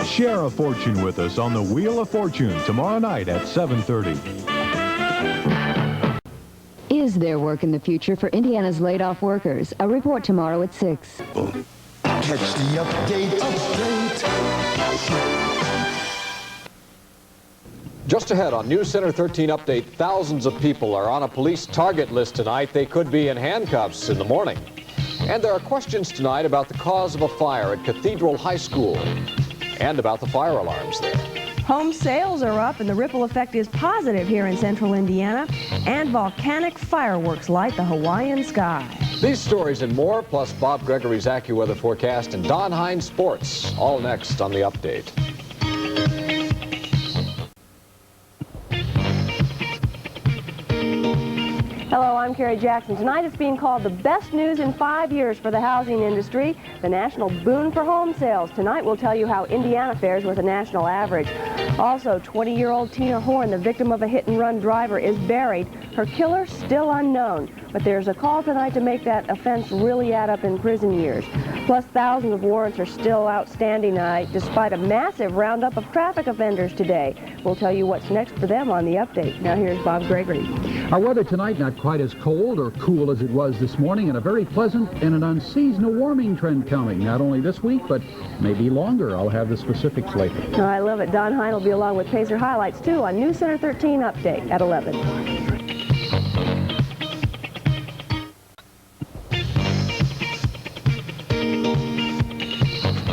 Share a fortune with us on the Wheel of Fortune tomorrow night at 7:30. Is there work in the future for Indiana's laid-off workers? A report tomorrow at 6. Catch the update. Just ahead on News Center 13 update, thousands of people are on a police target list tonight. They could be in handcuffs in the morning. And there are questions tonight about the cause of a fire at Cathedral High School and about the fire alarms there. Home sales are up and the ripple effect is positive here in central Indiana. And volcanic fireworks light the Hawaiian sky. These stories and more, plus Bob Gregory's AccuWeather forecast and Don Hines Sports, all next on the update. Hello, I'm Carrie Jackson. Tonight it's being called the best news in 5 years for the housing industry, the national boon for home sales. Tonight we'll tell you how Indiana fares with a national average. Also, 20-year-old Tina Horn, the victim of a hit-and-run driver, is buried. Her killer still unknown. But there's a call tonight to make that offense really add up in prison years. Plus, thousands of warrants are still outstanding tonight, despite a massive roundup of traffic offenders today. We'll tell you what's next for them on the update. Now here's Bob Gregory. Our weather tonight not quite as cold or cool as it was this morning, and a very pleasant and an unseasonal warming trend coming, not only this week, but maybe longer. I'll have the specifics later. Oh, I love it. Don Hine will be along with Pacer highlights, too, on News Center 13 Update at 11.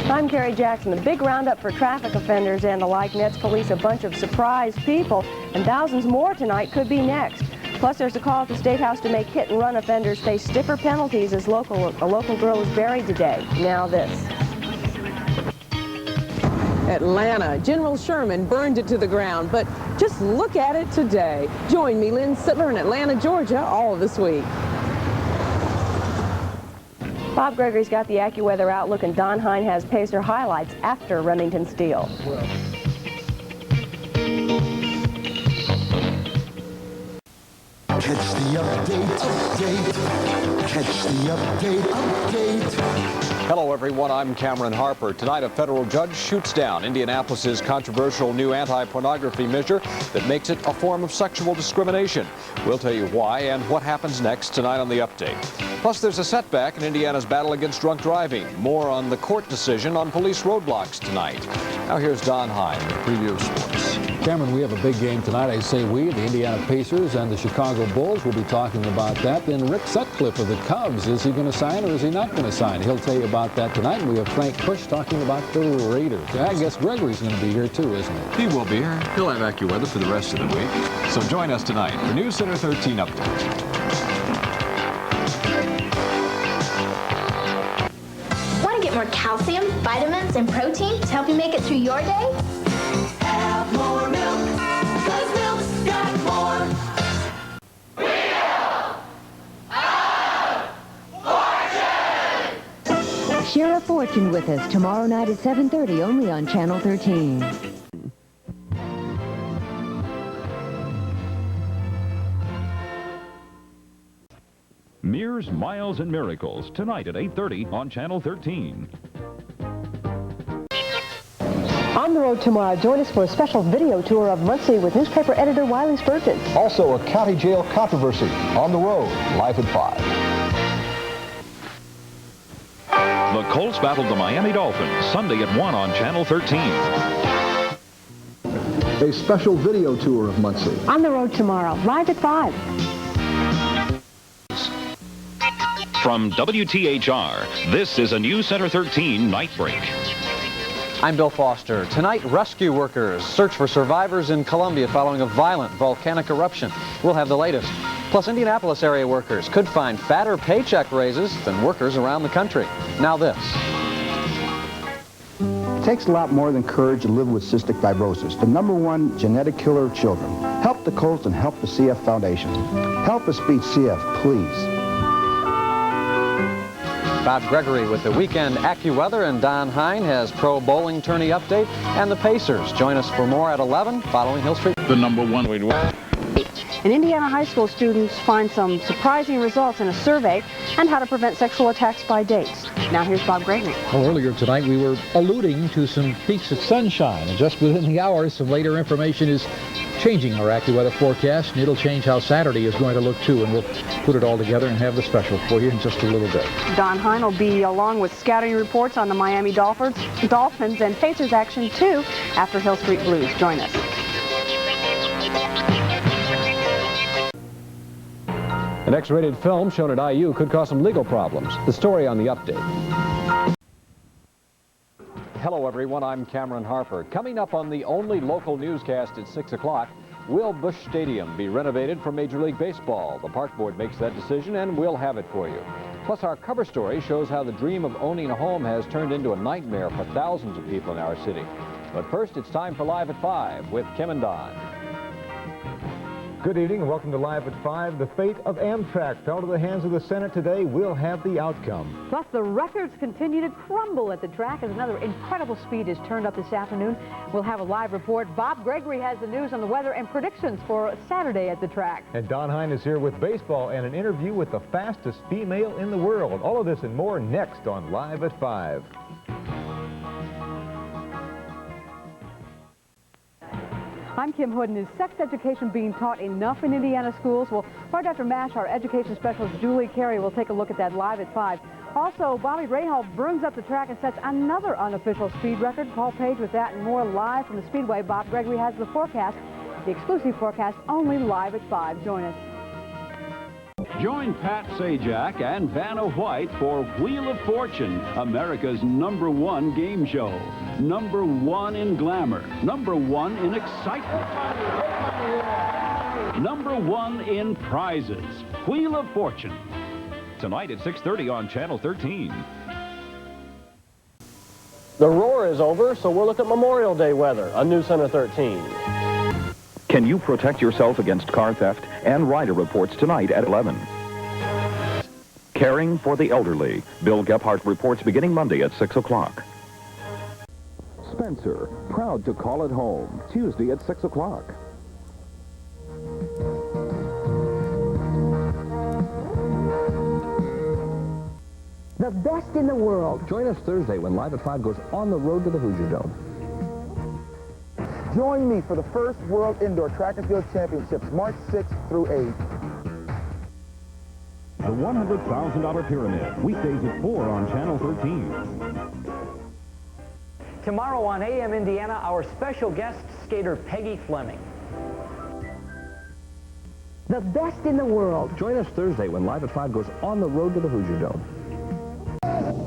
I'm Carrie Jackson. The big roundup for traffic offenders and the like nets police a bunch of surprise people, and thousands more tonight could be next. Plus, there's a call at the State House to make hit-and-run offenders face stiffer penalties as a local girl was buried today. Now this. Atlanta. General Sherman burned it to the ground, but just look at it today. Join me, Lynn Sittler, in Atlanta, Georgia, all this week. Bob Gregory's got the AccuWeather outlook, and Don Hine has Pacer highlights after Remington Steel. Catch the update. Catch the update. Hello, everyone. I'm Cameron Harper. Tonight, a federal judge shoots down Indianapolis's controversial new anti-pornography measure that makes it a form of sexual discrimination. We'll tell you why and what happens next tonight on the update. Plus, there's a setback in Indiana's battle against drunk driving. More on the court decision on police roadblocks tonight. Now here's Don Hine with preview of sports. Cameron, we have a big game tonight. I say we, the Indiana Pacers and the Chicago Bulls. We'll be talking about that. Then Rick Sutcliffe of the Cubs. Is he going to sign or is he not going to sign? He'll tell you about that tonight. And we have Frank Push talking about the Raiders. I guess Gregory's going to be here too, isn't he? He will be here. He'll have AccuWeather for the rest of the week. So join us tonight for News Center 13 Update. Want to get more calcium, vitamins, and protein to help you make it through your day? Have more milk, 'cause milk's got more. Wheel of Fortune! Share a fortune with us tomorrow night at 7:30 only on Channel 13. Mirrors, Miles, and Miracles tonight at 8:30 on Channel 13. On the road tomorrow, join us for a special video tour of Muncie with newspaper editor Wiley Spurgeon. Also, a county jail controversy. On the road, live at 5. The Colts battled the Miami Dolphins Sunday at 1 on Channel 13. A special video tour of Muncie. On the road tomorrow, live at 5. From WTHR, this is a News Center 13 Night Break. I'm Bill Foster. Tonight, rescue workers search for survivors in Colombia following a violent volcanic eruption. We'll have the latest. Plus, Indianapolis area workers could find fatter paycheck raises than workers around the country. Now this. It takes a lot more than courage to live with cystic fibrosis, the #1 genetic killer of children. Help the Colts and help the CF Foundation. Help us beat CF, please. Bob Gregory with the weekend AccuWeather, and Don Hine has pro bowling tourney update, and the Pacers. Join us for more at 11 following Hill Street. The #1 we'd win. And Indiana high school students find some surprising results in a survey on how to prevent sexual attacks by dates. Now here's Bob Gregory. Well, earlier tonight we were alluding to some peaks of sunshine, and just within the hour, some later information is changing our AccuWeather forecast, and it'll change how Saturday is going to look too, and we'll put it all together and have the special for you in just a little bit. Don Hine will be along with scouting reports on the Miami Dolphins and Pacers action too after Hill Street Blues. Join us. An X-rated film shown at IU could cause some legal problems. The story on the update. Hello, everyone. I'm Cameron Harper. Coming up on the only local newscast at 6 o'clock, will Busch Stadium be renovated for Major League Baseball? The Park Board makes that decision, and we'll have it for you. Plus, our cover story shows how the dream of owning a home has turned into a nightmare for thousands of people in our city. But first, it's time for Live at 5 with Kim and Don. Good evening and welcome to Live at 5. The fate of Amtrak fell to the hands of the Senate today. We'll have the outcome. Plus, the records continue to crumble at the track as another incredible speed is turned up this afternoon. We'll have a live report. Bob Gregory has the news on the weather and predictions for Saturday at the track. And Don Hine is here with baseball and an interview with the fastest female in the world. All of this and more next on Live at 5. I'm Kim Hood, and is sex education being taught enough in Indiana schools? Well, right after MASH, our education specialist Julie Carey will take a look at that live at 5. Also, Bobby Rahal burns up the track and sets another unofficial speed record. Paul Page with that and more live from the Speedway. Bob Gregory has the forecast, the exclusive forecast, only live at 5. Join us. Join Pat Sajak and Vanna White for Wheel of Fortune, America's #1 game show. #1 in glamour, #1 in excitement, #1 in prizes. Wheel of Fortune. Tonight at 6:30 on Channel 13. The roar is over, so we'll look at Memorial Day weather on News Center 13. Can you protect yourself against car theft? And rider reports tonight at 11. Caring for the elderly. Bill Gephardt reports beginning Monday at 6 o'clock. Spencer, proud to call it home. Tuesday at 6 o'clock. The best in the world. Join us Thursday when Live at 5 goes on the road to the Hoosier Dome. Join me for the first World Indoor Track and Field Championships, March 6th through 8th. The $100,000 Pyramid, weekdays at 4 on Channel 13. Tomorrow on AM Indiana, our special guest, skater Peggy Fleming. The best in the world. Join us Thursday when Live at 5 goes on the road to the Hoosier Dome.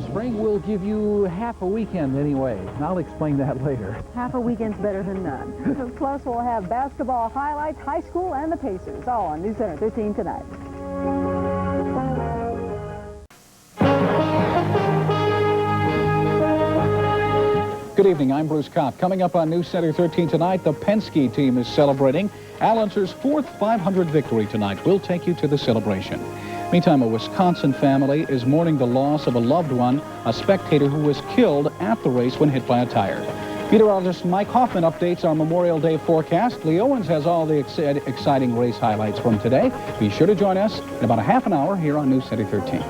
Spring will give you half a weekend anyway. I'll explain that later. Half a weekend's better than none. Plus, we'll have basketball highlights, high school, and the Pacers, all on News Center 13 tonight. Good evening, I'm Bruce Kopp. Coming up on News Center 13 tonight, the Penske team is celebrating Allenser's 4th 500 victory tonight. We'll take you to the celebration. Meantime, a Wisconsin family is mourning the loss of a loved one, a spectator who was killed at the race when hit by a tire. Meteorologist Mike Hoffman updates our Memorial Day forecast. Lee Owens has all the exciting race highlights from today. Be sure to join us in about a half an hour here on News Center 13.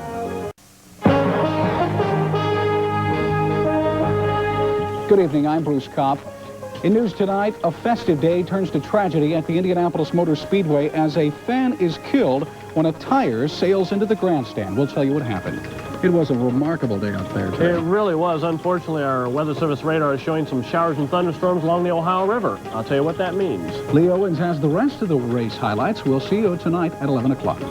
Good evening, I'm Bruce Kopp. In news tonight, a festive day turns to tragedy at the Indianapolis Motor Speedway as a fan is killed when a tire sails into the grandstand. We'll tell you what happened. It was a remarkable day out there today. It really was. Unfortunately, our Weather Service radar is showing some showers and thunderstorms along the Ohio River. I'll tell you what that means. Lee Owens has the rest of the race highlights. We'll see you tonight at 11 o'clock.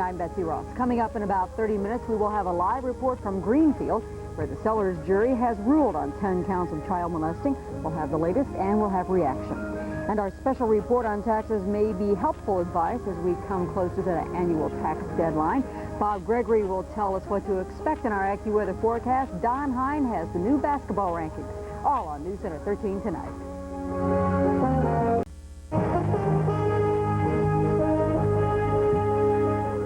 I'm Betsy Ross. Coming up in about 30 minutes, we will have a live report from Greenfield, where the Sellers jury has ruled on 10 counts of child molesting. We'll have the latest, and we'll have reaction. And our special report on taxes may be helpful advice as we come close to the annual tax deadline. Bob Gregory will tell us what to expect in our AccuWeather forecast. Don Hine has the new basketball rankings, all on News Center 13 tonight.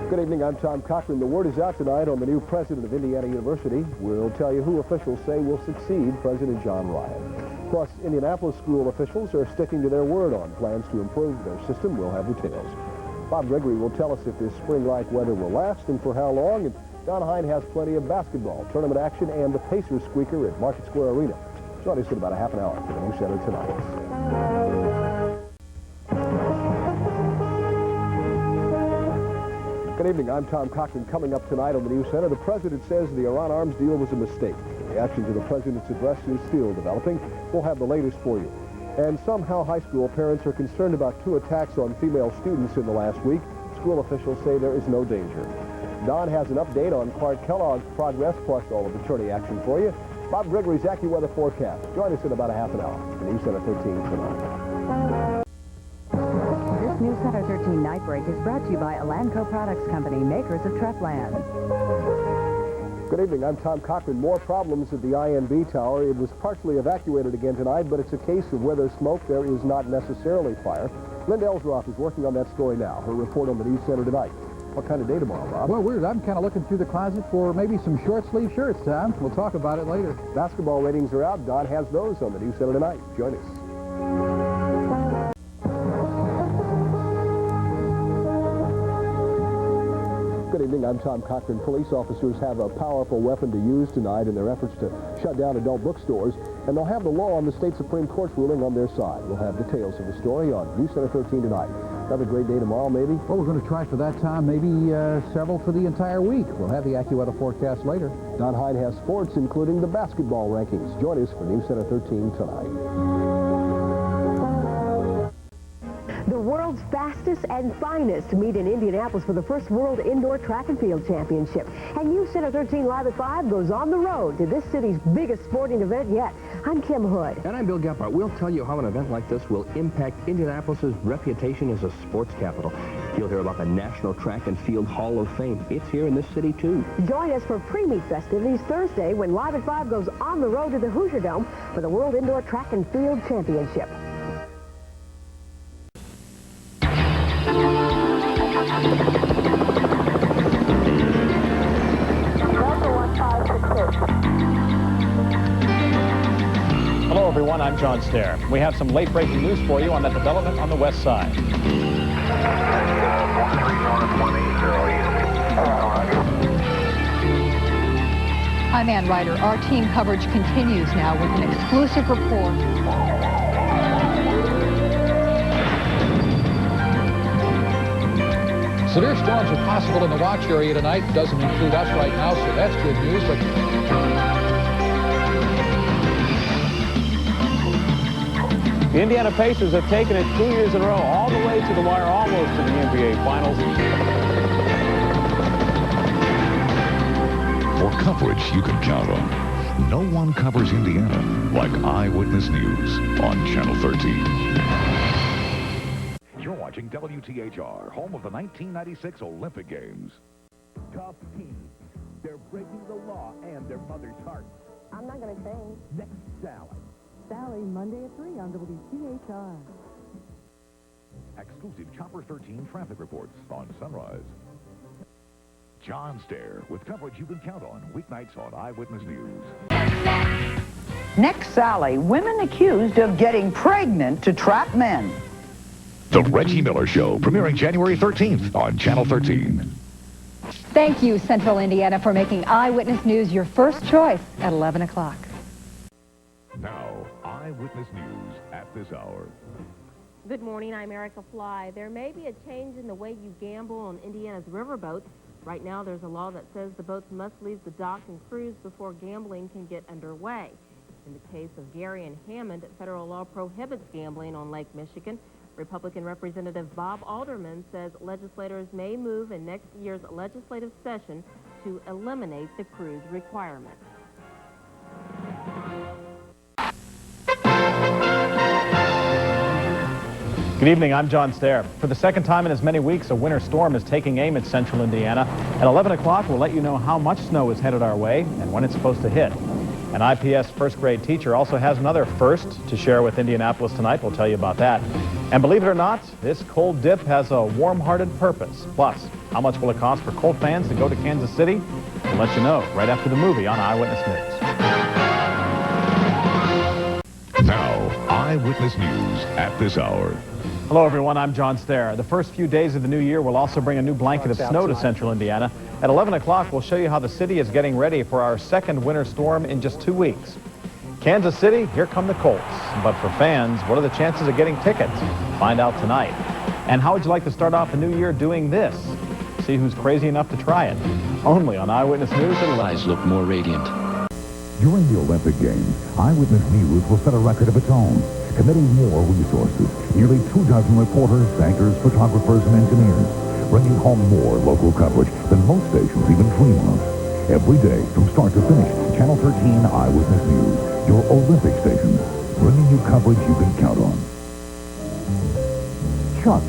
Good evening, I'm Tom Cochran. The word is out tonight on the new president of Indiana University. We'll tell you who officials say will succeed President John Ryan. Plus, Indianapolis school officials are sticking to their word on plans to improve their system. We'll have details. Bob Gregory will tell us if this spring-like weather will last and for how long. And Don Hine has plenty of basketball, tournament action, and the Pacers squeaker at Market Square Arena. Join us in about a half an hour for the News Center tonight. Good evening, I'm Tom Cochran. Coming up tonight on the News Center, the president says the Iran arms deal was a mistake. The reaction to the president's address is still developing. We'll have the latest for you. And somehow high school parents are concerned about 2 attacks on female students in the last week. School officials say there is no danger. Don has an update on Clark Kellogg's progress, plus all of the tourney action for you. Bob Gregory's AccuWeather forecast. Join us in about a half an hour. The News Center 13 tonight. This News Center 13 night break is brought to you by Elanco Products Company, makers of Treplan. Good evening, I'm Tom Cochran. More problems at the INB Tower. It was partially evacuated again tonight, but it's a case of where there's smoke, there is not necessarily fire. Linda Elsdorf is working on that story now. Her report on the News Center tonight. What kind of day tomorrow, Rob? Well, weird. I'm kind of looking through the closet for maybe some short-sleeve shirts, Tom. We'll talk about it later. Basketball ratings are out. Don has those on the News Center tonight. Join us. Good evening, I'm Tom Cochran. Police officers have a powerful weapon to use tonight in their efforts to shut down adult bookstores, and they'll have the law on the state Supreme Court's ruling on their side. We'll have details of the story on News Center 13 tonight. Another great day tomorrow, maybe? Well, we're going to try for that, Tom. Maybe several for the entire week. We'll have the AccuWeather forecast later. Don Hine has sports, including the basketball rankings. Join us for News Center 13 tonight. The world's fastest and finest meet in Indianapolis for the first World Indoor Track and Field Championship. And News Center 13 Live at 5 goes on the road to this city's biggest sporting event yet. I'm Kim Hood. And I'm Bill Gephardt. We'll tell you how an event like this will impact Indianapolis' reputation as a sports capital. You'll hear about the National Track and Field Hall of Fame. It's here in this city, too. Join us for pre-meet festivities Thursday when Live at 5 goes on the road to the Hoosier Dome for the World Indoor Track and Field Championship. Hello, everyone. I'm John Stair. We have some late-breaking news for you on that development on the west side. I'm Ann Ryder. Our team coverage continues now with an exclusive report. Severe storms are possible in the watch area tonight. Doesn't include us right now, so that's good news. But the Indiana Pacers have taken it 2 years in a row, all the way to the wire, almost to the NBA Finals. For coverage you can count on. No one covers Indiana like Eyewitness News on Channel 13. You're watching WTHR, home of the 1996 Olympic Games. Tough team. They're breaking the law and their mother's heart. I'm not going to change. Next, Sally. Sally, Monday at 3 on WTHR. Exclusive Chopper 13 traffic reports on Sunrise. John Stair with coverage you can count on weeknights on Eyewitness News. Next, Sally, women accused of getting pregnant to trap men. The Reggie Miller Show, premiering January 13th on Channel 13. Thank you, Central Indiana, for making Eyewitness News your first choice at 11 o'clock. Now, Eyewitness News at this hour. Good morning, I'm Erica Fly. There may be a change in the way you gamble on Indiana's riverboats. Right now, there's a law that says the boats must leave the dock and cruise before gambling can get underway. In the case of Gary and Hammond, federal law prohibits gambling on Lake Michigan. Republican Representative Bob Alderman says legislators may move in next year's legislative session to eliminate the cruise requirement. Good evening, I'm John Stair. For the second time in as many weeks, a winter storm is taking aim at central Indiana. At 11 o'clock, we'll let you know how much snow is headed our way and when it's supposed to hit. An IPS first grade teacher also has another first to share with Indianapolis tonight. We'll tell you about that. And believe it or not, this cold dip has a warm-hearted purpose. Plus, how much will it cost for Colt fans to go to Kansas City? We'll let you know right after the movie on Eyewitness News. Now, Eyewitness News at this hour. Hello, everyone. I'm John Stair. The first few days of the new year will also bring a new blanket of snow to central Indiana. At 11 o'clock, we'll show you how the city is getting ready for our second winter storm in just 2 weeks. Kansas City, here come the Colts. But for fans, what are the chances of getting tickets? Find out tonight. And how would you like to start off the new year doing this? See who's crazy enough to try it. Only on Eyewitness News. Eyes look more radiant. During the Olympic Games, Eyewitness News will set a record of its own, committing more resources. Nearly 24 reporters, anchors, photographers, and engineers, bringing home more local coverage than most stations even dream of. Every day, from start to finish, Channel 13 Eyewitness News, your Olympic station, bringing you coverage you can count on. Chuck.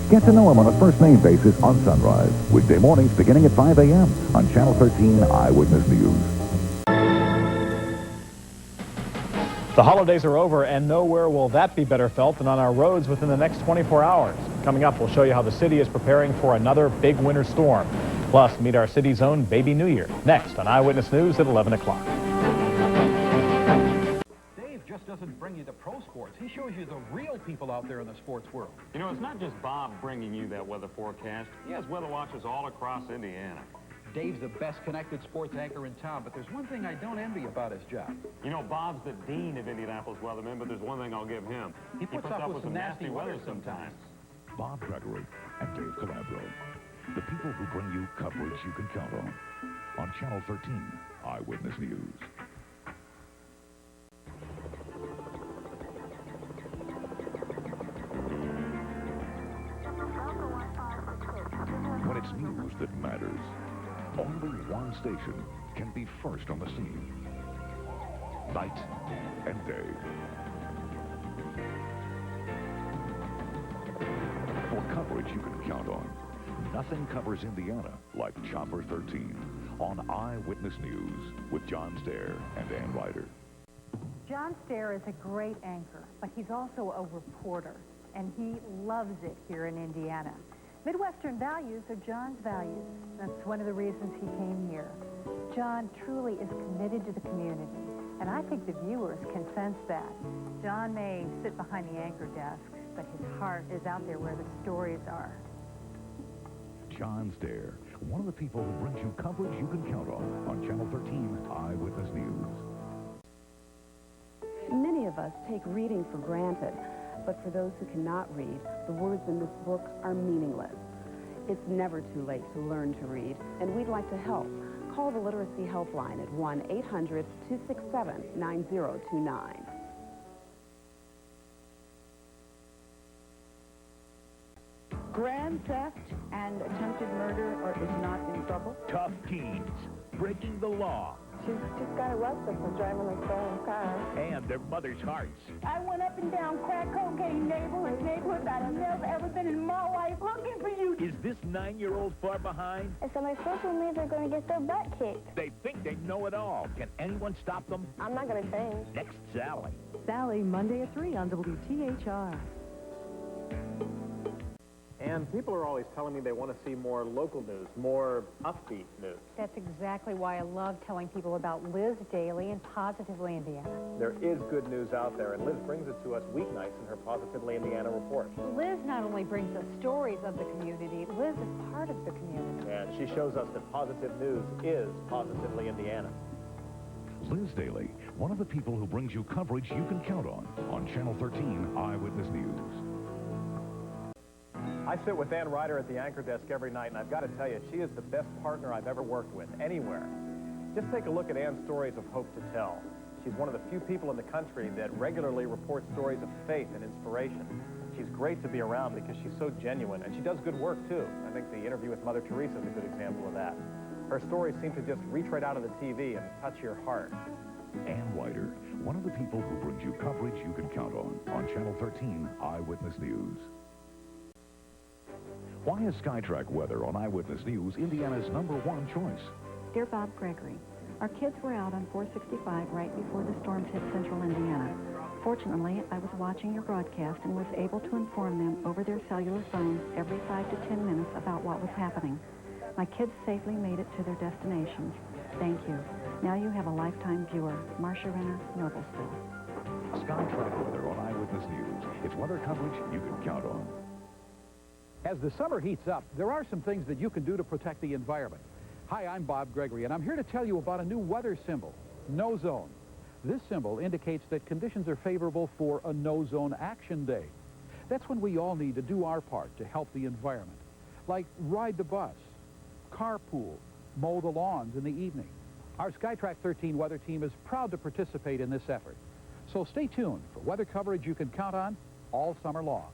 Get to know him on a first-name basis on Sunrise, weekday mornings beginning at 5 a.m. on Channel 13 Eyewitness News. The holidays are over, and nowhere will that be better felt than on our roads within the next 24 hours. Coming up, we'll show you how the city is preparing for another big winter storm. Plus, meet our city's own Baby New Year. Next on Eyewitness News at 11 o'clock. Dave just doesn't bring you the pro sports. He shows you the real people out there in the sports world. You know, it's not just Bob bringing you that weather forecast. He has weather watchers all across Indiana. Dave's the best connected sports anchor in town, but there's one thing I don't envy about his job. You know, Bob's the dean of Indianapolis weathermen, but there's one thing I'll give him. He puts up with some nasty weather sometimes. Bob Gregory and Dave Calabro, the people who bring you coverage you can count on Channel 13 Eyewitness News. When it's news that matters, only one station can be first on the scene. Night and day. For coverage you can count on, nothing covers Indiana like Chopper 13 on Eyewitness News with John Stair and Ann Ryder. John Stair is a great anchor, but he's also a reporter, and he loves it here in Indiana. Midwestern values are John's values. That's one of the reasons he came here. John truly is committed to the community, and I think the viewers can sense that. John may sit behind the anchor desk, but his heart is out there where the stories are. John Stair, one of the people who brings you coverage you can count on Channel 13 Eyewitness News. Many of us take reading for granted. But for those who cannot read, the words in this book are meaningless. It's never too late to learn to read, and we'd like to help. Call the Literacy Helpline at 1-800-267-9029. Grand theft and attempted murder is not in trouble? Tough teens, breaking the law. She's just got arrested for driving a stolen car. And their mother's hearts. I went up and down crack cocaine neighborhoods that I've never ever been in my life looking for you. Is this 9-year-old far behind? And so my friends told me they're going to get their butt kicked. They think they know it all. Can anyone stop them? I'm not going to change. Next, Sally. Sally, Monday at 3 on WTHR. And people are always telling me they want to see more local news, more upbeat news. That's exactly why I love telling people about Liz Daly and Positively Indiana. There is good news out there, and Liz brings it to us weeknights in her Positively Indiana report. Liz not only brings us stories of the community, Liz is part of the community. And she shows us that positive news is Positively Indiana. Liz Daly, one of the people who brings you coverage you can count on Channel 13 Eyewitness News. I sit with Ann Ryder at the anchor desk every night, and I've got to tell you, she is the best partner I've ever worked with, anywhere. Just take a look at Ann's stories of hope to tell. She's one of the few people in the country that regularly reports stories of faith and inspiration. She's great to be around because she's so genuine, and she does good work, too. I think the interview with Mother Teresa is a good example of that. Her stories seem to just reach right out of the TV and touch your heart. Ann Ryder, one of the people who brings you coverage you can count on Channel 13 Eyewitness News. Why is SkyTrack weather on Eyewitness News Indiana's #1 choice? Dear Bob Gregory, Our kids were out on 465 right before the storms hit central Indiana. Fortunately, I was watching your broadcast and was able to inform them over their cellular phones every 5 to 10 minutes about what was happening. My kids safely made it to their destinations. Thank you. Now you have a lifetime viewer. Marcia Renner, Noblesville. SkyTrack weather on Eyewitness News. It's weather coverage you can count on. As the summer heats up, there are some things that you can do to protect the environment. Hi, I'm Bob Gregory, and I'm here to tell you about a new weather symbol, No Zone. This symbol indicates that conditions are favorable for a No Zone Action Day. That's when we all need to do our part to help the environment, like ride the bus, carpool, mow the lawns in the evening. Our SkyTrack 13 weather team is proud to participate in this effort. So stay tuned for weather coverage you can count on all summer long.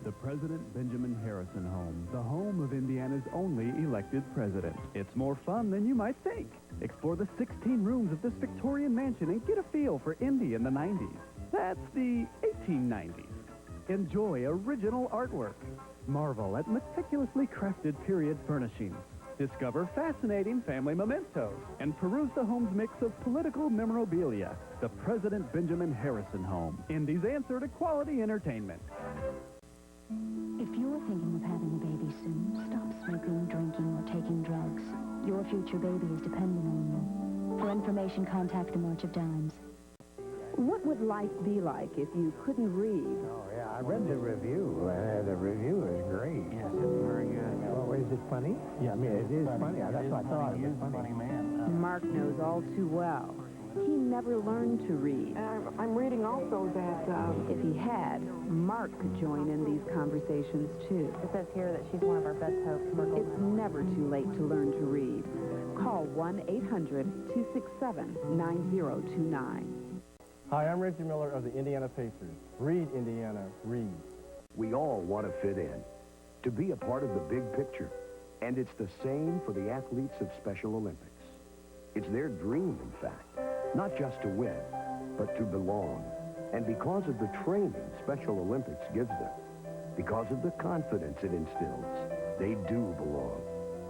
The President Benjamin Harrison Home, the home of Indiana's only elected president. It's more fun than you might think. Explore the 16 rooms of this Victorian mansion and get a feel for Indy in the 90s. That's the 1890s. Enjoy original artwork. Marvel at meticulously crafted period furnishings. Discover fascinating family mementos and peruse the home's mix of political memorabilia. The President Benjamin Harrison Home, Indy's answer to quality entertainment. If you're thinking of having a baby soon, stop smoking, drinking, or taking drugs. Your future baby is depending on you. For information, contact the March of Dimes. What would life be like if you couldn't read? Oh, yeah, I read the review. The review is great. Yes, it's very good. Well, is it funny? Yeah, I mean, it is funny. That's what I thought. It was funny. Mark knows all too well. He never learned to read. I'm reading also that if he had, Mark could join in these conversations too. It says here that she's one of our best hopes. It's never too late to learn to read. Call 1-800-267-9029. Hi, I'm Reggie Miller of the Indiana Pacers. Read, Indiana, read. We all want to fit in, to be a part of the big picture. And it's the same for the athletes of Special Olympics. It's their dream, in fact, not just to win, but to belong. And because of the training Special Olympics gives them, because of the confidence it instills, they do belong.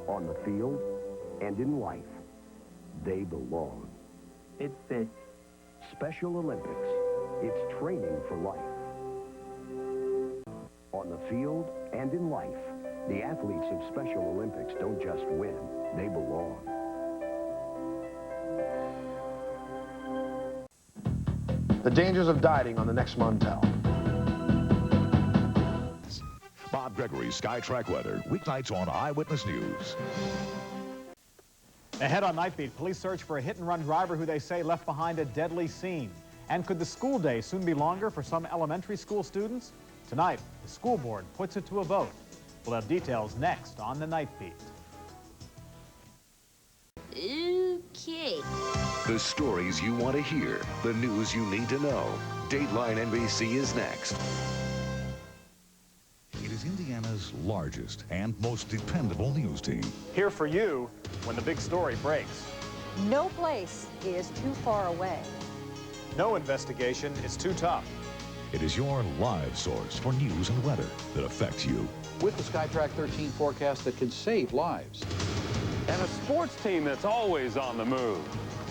On the field and in life, they belong. It's the Special Olympics. It's training for life. On the field and in life, the athletes of Special Olympics don't just win, they belong. The dangers of dieting on the next Montel. Bob Gregory's SkyTrack weather, weeknights on Eyewitness News. Ahead on Night Beat, police search for a hit-and-run driver who they say left behind a deadly scene. And could the school day soon be longer for some elementary school students? Tonight, the school board puts it to a vote. We'll have details next on the Night Beat. Okay. The stories you want to hear, the news you need to know. Dateline NBC is next. It is Indiana's largest and most dependable news team. Here for you when the big story breaks. No place is too far away. No investigation is too tough. It is your live source for news and weather that affects you. With the SkyTrack 13 forecast that can save lives. And a sports team that's always on the move.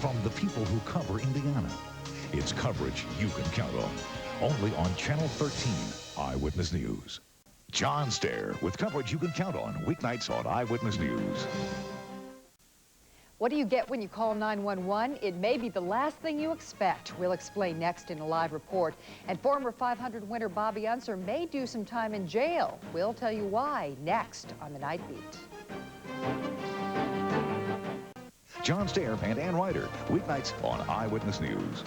From the people who cover Indiana, it's coverage you can count on. Only on Channel 13, Eyewitness News. John Stair with coverage you can count on, weeknights on Eyewitness News. What do you get when you call 911? It may be the last thing you expect. We'll explain next in a live report. And former 500 winner Bobby Unser may do some time in jail. We'll tell you why next on the Night Beat. John Stair and Ann Ryder, weeknights on Eyewitness News.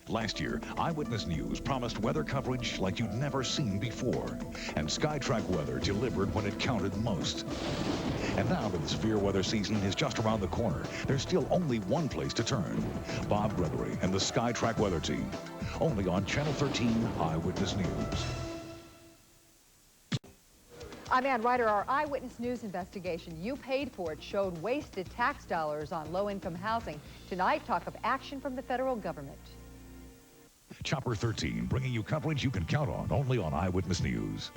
Last year, Eyewitness News promised weather coverage like you'd never seen before. And SkyTrack weather delivered when it counted most. And now that the severe weather season is just around the corner, there's still only one place to turn. Bob Gregory and the SkyTrack weather team. Only on Channel 13 Eyewitness News. I'm Ann Ryder. Our Eyewitness News investigation you paid for it showed wasted tax dollars on low-income housing. Tonight, talk of action from the federal government. Chopper 13, bringing you coverage you can count on, only on Eyewitness News.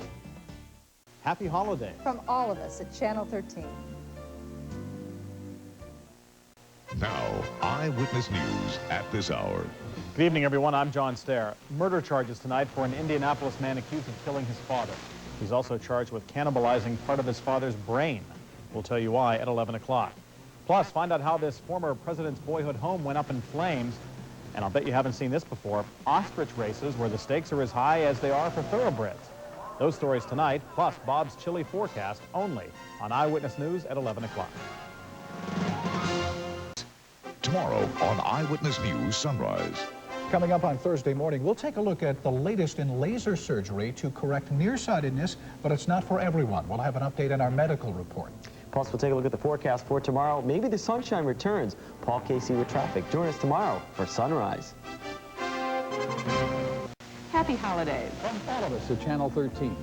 Happy holidays. From all of us at Channel 13. Eyewitness News at this hour. Good evening, everyone. I'm John Stair. Murder charges tonight for an Indianapolis man accused of killing his father. He's also charged with cannibalizing part of his father's brain. We'll tell you why at 11 o'clock. Plus, find out how this former president's boyhood home went up in flames. And I'll bet you haven't seen this before, ostrich races where the stakes are as high as they are for thoroughbreds. Those stories tonight, plus Bob's chilly forecast, only on Eyewitness News at 11 o'clock. Tomorrow on Eyewitness News Sunrise. Coming up on Thursday morning, we'll take a look at the latest in laser surgery to correct nearsightedness, but it's not for everyone. We'll have an update on our medical report. Plus, we'll take a look at the forecast for tomorrow. Maybe the sunshine returns. Paul Casey with traffic. Join us tomorrow for Sunrise. Happy holidays. From all of us at Channel 13.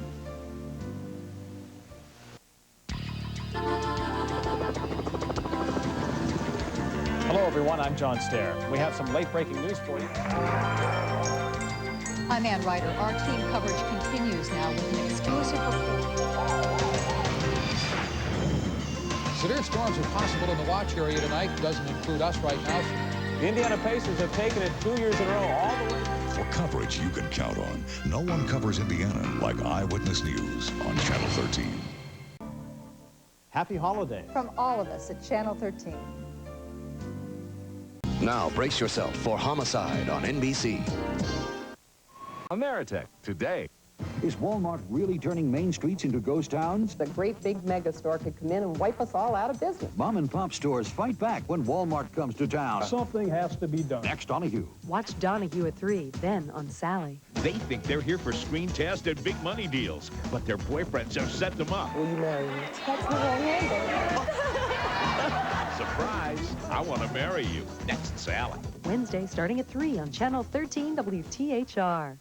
Hello, everyone. I'm John Stair. We have some late-breaking news for you. I'm Ann Ryder. Our team coverage continues now with an exclusive report. Severe storms are possible in the watch area tonight. Doesn't include us right now. The Indiana Pacers have taken it 2 years in a row, all the way. For coverage you can count on, no one covers Indiana like Eyewitness News on Channel 13. Happy holidays. From all of us at Channel 13. Now brace yourself for Homicide on NBC. Ameritech today. Is Walmart really turning main streets into ghost towns? The great big mega store could come in and wipe us all out of business. Mom and pop stores fight back when Walmart comes to town. Something has to be done. Next, Donahue. Watch Donahue at 3, then on Sally. They think they're here for screen tests and big money deals, but their boyfriends have set them up. Will you marry me? That's the wrong handle. Surprise! I want to marry you. Next, Sally. Wednesday starting at 3 on Channel 13 WTHR.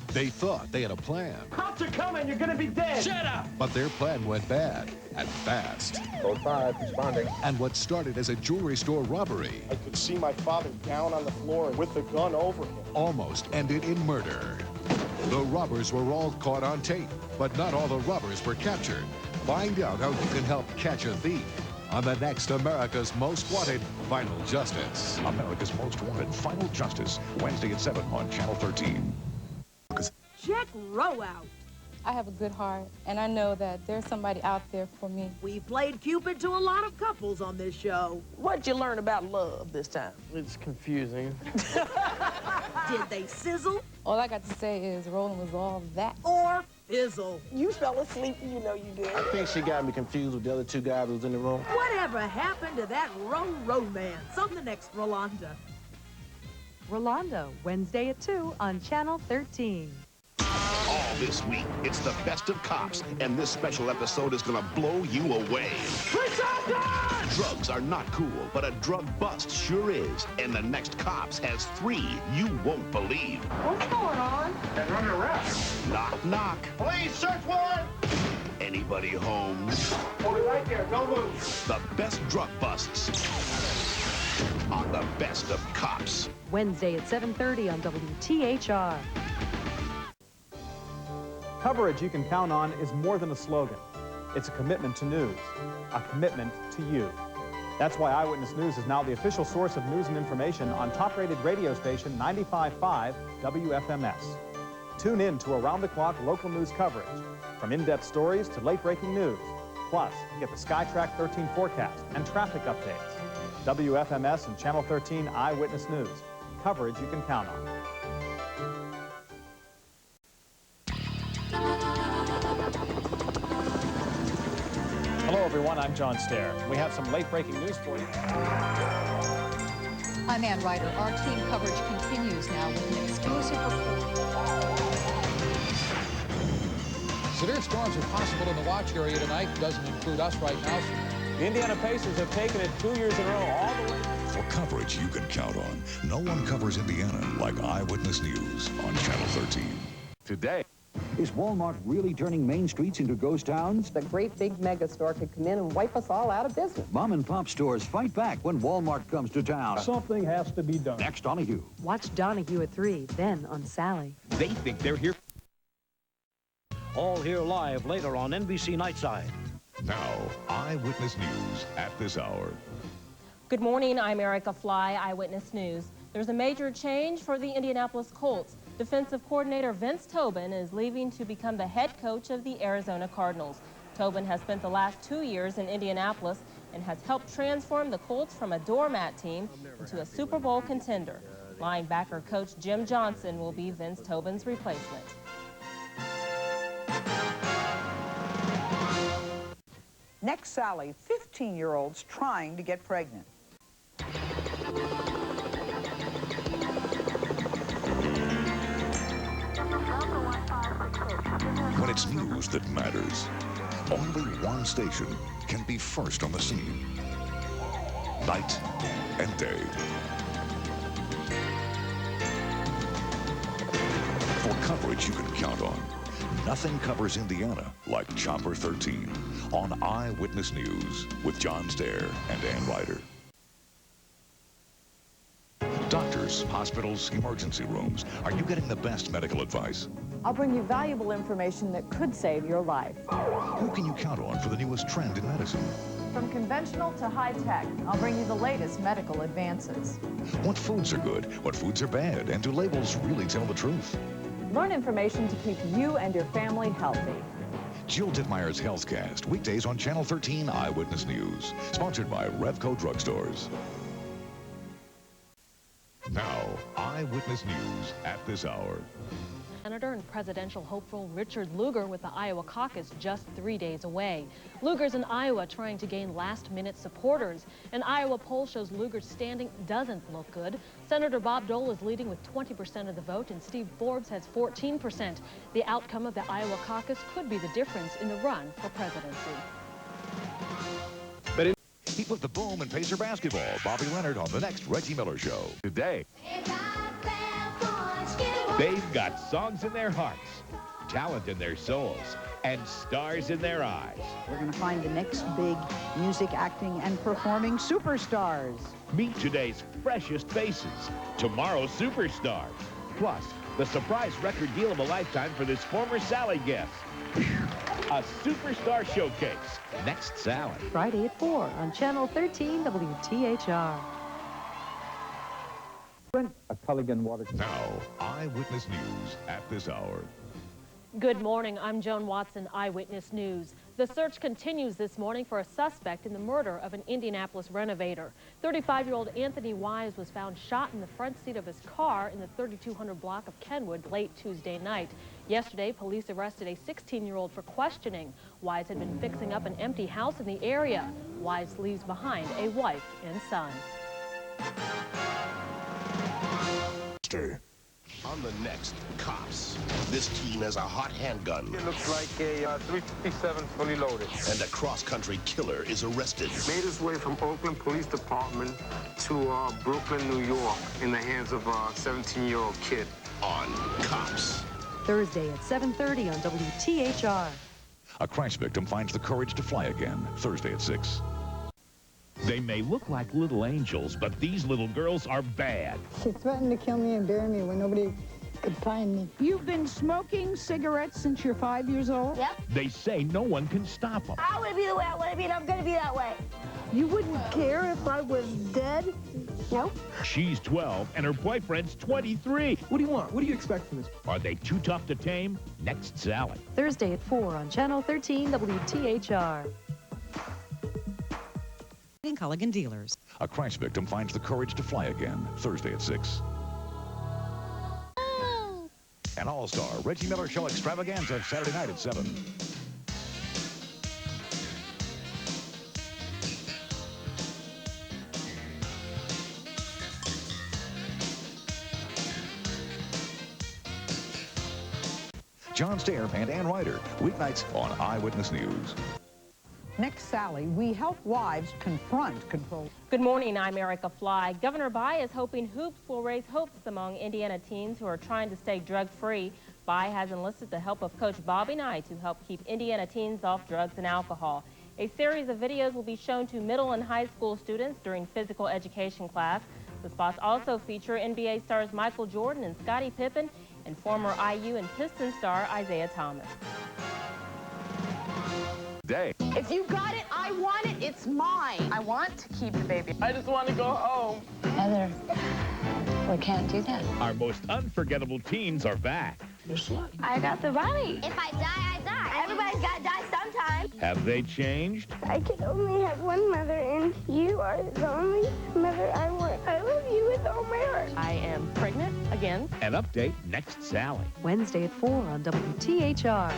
They thought they had a plan. Cops are coming! You're gonna be dead! Shut up! But their plan went bad and fast. Code 5, responding. And what started as a jewelry store robbery I could see my father down on the floor with the gun over him. almost ended in murder. The robbers were all caught on tape, but not all the robbers were captured. Find out how you can help catch a thief on the next America's Most Wanted Final Justice. America's Most Wanted Final Justice, Wednesday at 7 on Channel 13. Check Row out. I have a good heart, and I know that there's somebody out there for me. We've played Cupid to a lot of couples on this show. What'd you learn about love this time? It's confusing. Did they sizzle All I got to say is Roland was all that. or fizzle? You fell asleep, you know you did. I think she got me confused with the other two guys who was in the room. Whatever happened to that romance? On the next Rolanda. Rolando, Wednesday at 2 on Channel 13. All this week, it's the best of cops, and this special episode is gonna blow you away. Drugs are not cool, but a drug bust sure is. And the next Cops has 3 you won't believe. What's going on? They're under arrest. Knock, knock. Please, search warrant! Anybody home? Hold it right there, don't move. The best drug busts on the best of Cops. Wednesday at 7:30 on WTHR. Coverage you can count on is more than a slogan. It's a commitment to news, a commitment to you. That's why Eyewitness News is now the official source of news and information on top-rated radio station 95.5 WFMS. Tune in to around-the-clock local news coverage, from in-depth stories to late-breaking news. Plus, get the SkyTrack 13 forecast and traffic updates. WFMS and Channel 13 Eyewitness News. Coverage you can count on. Hello, everyone. I'm John Stair. We have some late-breaking news for you. I'm Ann Ryder. Our team coverage continues now with an exclusive report. Severe storms are possible in the watch area tonight. Doesn't include us right now. The Indiana Pacers have taken it 2 years in a row, all the way. For coverage you can count on, no one covers Indiana like Eyewitness News on Channel 13. Today. Is Walmart really turning main streets into ghost towns? The great big mega store could come in and wipe us all out of business. Mom and pop stores fight back when Walmart comes to town. Something has to be done. Next, Donahue. Watch Donahue at 3, then on Sally. They think they're here. All here live later on NBC Nightside. Now, Eyewitness News at this hour. Good morning, I'm Erica Fly, Eyewitness News. There's a major change for the Indianapolis Colts. Defensive coordinator Vince Tobin is leaving to become the head coach of the Arizona Cardinals. Tobin has spent the last 2 years in Indianapolis and has helped transform the Colts from a doormat team into a Super Bowl contender. Linebacker coach Jim Johnson will be Vince Tobin's replacement. Next, Sally, 15-year-olds trying to get pregnant. When it's news that matters, only one station can be first on the scene. Night and day. For coverage you can count on. Nothing covers Indiana like Chopper 13 on Eyewitness News with John Stair and Ann Ryder. Doctors, hospitals, emergency rooms. Are you getting the best medical advice? I'll bring you valuable information that could save your life. Who can you count on for the newest trend in medicine? From conventional to high-tech, I'll bring you the latest medical advances. What foods are good? What foods are bad? And do labels really tell the truth? Learn information to keep you and your family healthy. Jill Dittmeyer's HealthCast, weekdays on Channel 13 Eyewitness News. Sponsored by Revco Drugstores. Now, Eyewitness News at this hour. Senator and presidential hopeful Richard Lugar with the Iowa caucus just 3 days away. Lugar's in Iowa trying to gain last-minute supporters. An Iowa poll shows Lugar's standing doesn't look good. Senator Bob Dole is leading with 20% of the vote, and Steve Forbes has 14%. The outcome of the Iowa caucus could be the difference in the run for presidency. He put the boom in Pacer basketball. Bobby Leonard on the next Reggie Miller Show. Today, they've got songs in their hearts, talent in their souls, and stars in their eyes. We're going to find the next big music, acting, and performing superstars. Meet today's freshest faces, tomorrow's superstars. Plus, the surprise record deal of a lifetime for this former Sally guest. A superstar showcase. Next Sally. Friday at 4 on Channel 13 WTHR. A Culligan water. Now, Eyewitness News at this hour. Good morning. I'm Joan Watson, Eyewitness News. The search continues this morning for a suspect in the murder of an Indianapolis renovator. 35-year-old Anthony Wise was found shot in the front seat of his car in the 3200 block of Kenwood late Tuesday night. Yesterday, police arrested a 16-year-old for questioning. Wise had been fixing up an empty house in the area. Wise leaves behind a wife and son. On the next, Cops. This team has a hot handgun. It looks like a 357 fully loaded. And a cross-country killer is arrested. Made his way from Oakland Police Department to Brooklyn, New York, in the hands of a 17-year-old kid. On Cops. Thursday at 7:30 on WTHR. A crash victim finds the courage to fly again. Thursday at 6. They may look like little angels, but these little girls are bad. She threatened to kill me and bury me when nobody could find me. You've been smoking cigarettes since you're 5 years old? Yep. They say no one can stop them. I want to be the way I want to be, and I'm going to be that way. You wouldn't care if I was dead? Nope. She's 12 and her boyfriend's 23. What do you want? What do you expect from this? Are they too tough to tame? Next Sally. Thursday at 4 on Channel 13 WTHR. Culligan Dealers. A crash victim finds the courage to fly again. Thursday at 6. An all-star Reggie Miller Show extravaganza Saturday night at 7. John Stair and Ann Ryder, weeknights on Eyewitness News. Next, Sally, we help wives confront control. Good morning, I'm Erica Fly. Governor Bai is hoping hoops will raise hopes among Indiana teens who are trying to stay drug-free. Bai has enlisted the help of Coach Bobby Knight to help keep Indiana teens off drugs and alcohol. A series of videos will be shown to middle and high school students during physical education class. The spots also feature NBA stars Michael Jordan and Scottie Pippen and former IU and Pistons star Isaiah Thomas. Day. If you got it, I want it, it's mine. I want to keep the baby. I just want to go home. Heather, we can't do that. Our most unforgettable teens are back. You're slut. I got the bunny. If I die, I die. Everybody's got to die sometime. Have they changed? I can only have one mother, and you are the only mother I want. I love you with all my heart. I am pregnant again. An update next, Sally. Wednesday at 4 on WTHR.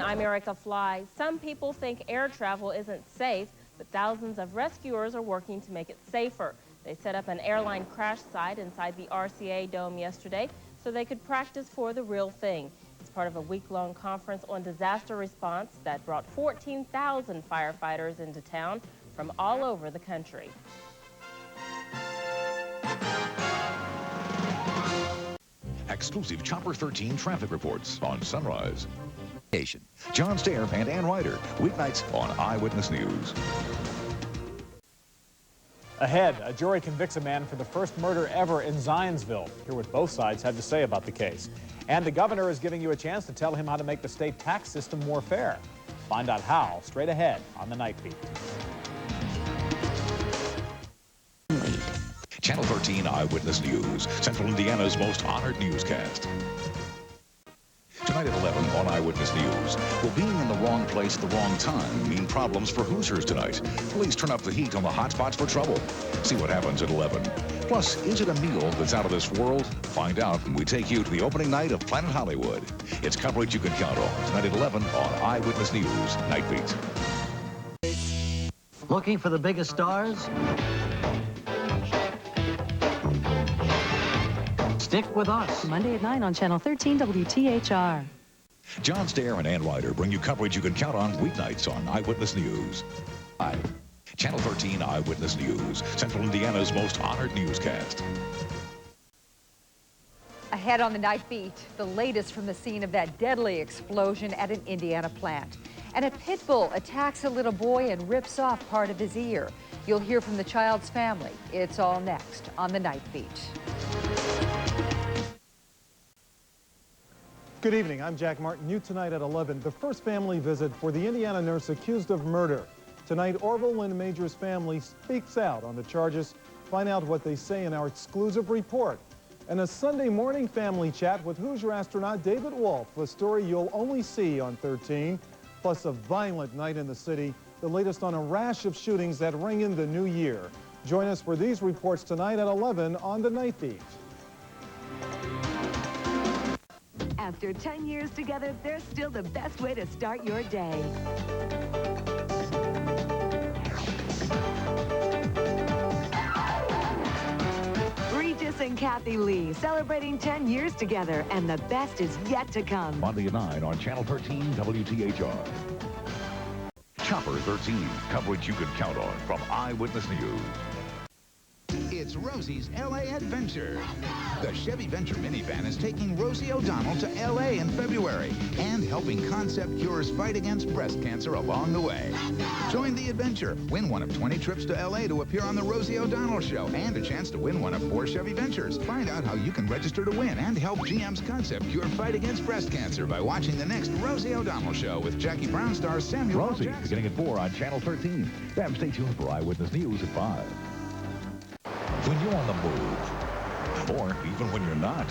I'm Erica Fly. Some people think air travel isn't safe, but thousands of rescuers are working to make it safer. They set up an airline crash site inside the RCA Dome yesterday so they could practice for the real thing. It's part of a week-long conference on disaster response that brought 14,000 firefighters into town from all over the country. Exclusive Chopper 13 traffic reports on Sunrise. John Stair and Ann Ryder, weeknights on Eyewitness News. Ahead, a jury convicts a man for the first murder ever in Zionsville. Hear what both sides have to say about the case. And the governor is giving you a chance to tell him how to make the state tax system more fair. Find out how straight ahead on the Night Beat. Channel 13 Eyewitness News, Central Indiana's most honored newscast. Tonight at 11 on Eyewitness News. Will being in the wrong place at the wrong time mean problems for Hoosiers tonight? Please turn up the heat on the hot spots for trouble. See what happens at 11. Plus, is it a meal that's out of this world? Find out when we take you to the opening night of Planet Hollywood. It's coverage you can count on. Tonight at 11 on Eyewitness News, Night Beat. Looking for the biggest stars? Stick with us. Monday at 9 on Channel 13 WTHR. John Stair and Ann Ryder bring you coverage you can count on weeknights on Eyewitness News. Channel 13 Eyewitness News, Central Indiana's most honored newscast. Ahead on the Night Beat, the latest from the scene of that deadly explosion at an Indiana plant. And a pit bull attacks a little boy and rips off part of his ear. You'll hear from the child's family. It's all next on the Night Beat. Good evening, I'm Jack Martin. New tonight at 11, the first family visit for the Indiana nurse accused of murder. Tonight, Orville Lynn Major's family speaks out on the charges. Find out what they say in our exclusive report. And a Sunday morning family chat with Hoosier astronaut David Wolf, a story you'll only see on 13. Plus a violent night in the city, the latest on a rash of shootings that ring in the new year. Join us for these reports tonight at 11 on the Night Beat. After 10 years together, they're still the best way to start your day. Regis and Kathy Lee celebrating 10 years together, and the best is yet to come. Monday at 9 on Channel 13 WTHR. Chopper 13, coverage you can count on from Eyewitness News. It's Rosie's L.A. Adventure. The Chevy Venture minivan is taking Rosie O'Donnell to L.A. in February and helping Concept Cure's fight against breast cancer along the way. Join the adventure. Win one of 20 trips to L.A. to appear on the Rosie O'Donnell Show and a chance to win one of 4 Chevy Ventures. Find out how you can register to win and help GM's Concept Cure fight against breast cancer by watching the next Rosie O'Donnell Show with Jackie Brown star Samuel L. Rosie, Jackson. beginning at 4 on Channel 13. Damn, stay tuned for Eyewitness News at 5. When you're on the move, or even when you're not,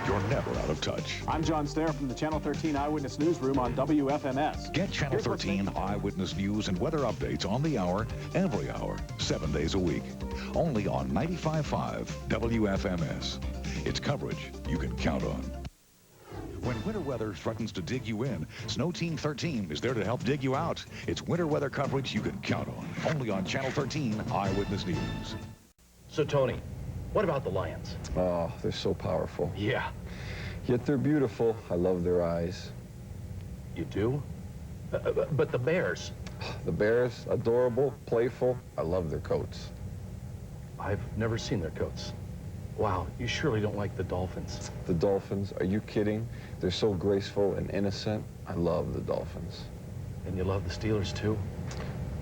you're never out of touch. I'm John Stair from the Channel 13 Eyewitness Newsroom on WFMS. Get Channel 13 Eyewitness News and weather updates on the hour, every hour, 7 days a week. Only on 95.5 WFMS. It's coverage you can count on. When winter weather threatens to dig you in, Snow Team 13 is there to help dig you out. It's winter weather coverage you can count on. Only on Channel 13 Eyewitness News. So, Tony, what about the lions? Oh, they're so powerful. Yeah. Yet they're beautiful. I love their eyes. You do? But the bears? The bears, adorable, playful. I love their coats. I've never seen their coats. Wow, you surely don't like the dolphins. The dolphins? Are you kidding? They're so graceful and innocent. I love the dolphins. And you love the Steelers, too?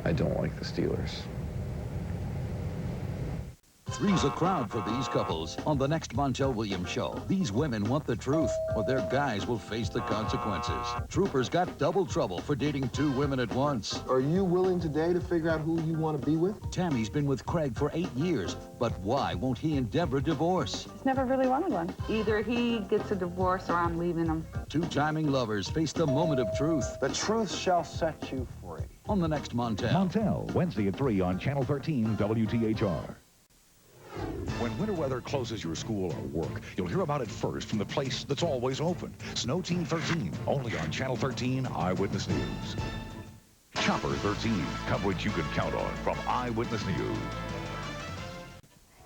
I don't like the Steelers. Three's a crowd for these couples. On the next Montel Williams show, these women want the truth, or their guys will face the consequences. Troopers got double trouble for dating two women at once. Are you willing today to figure out who you want to be with? Tammy's been with Craig for 8 years, but why won't he and Deborah divorce? He's never really wanted one. Either he gets a divorce or I'm leaving him. Two timing lovers face the moment of truth. The truth shall set you free. On the next Montel. Montel, Wednesday at 3 on Channel 13 WTHR. When winter weather closes your school or work, you'll hear about it first from the place that's always open. Snow Team 13, only on Channel 13 Eyewitness News. Chopper 13, coverage you can count on from Eyewitness News.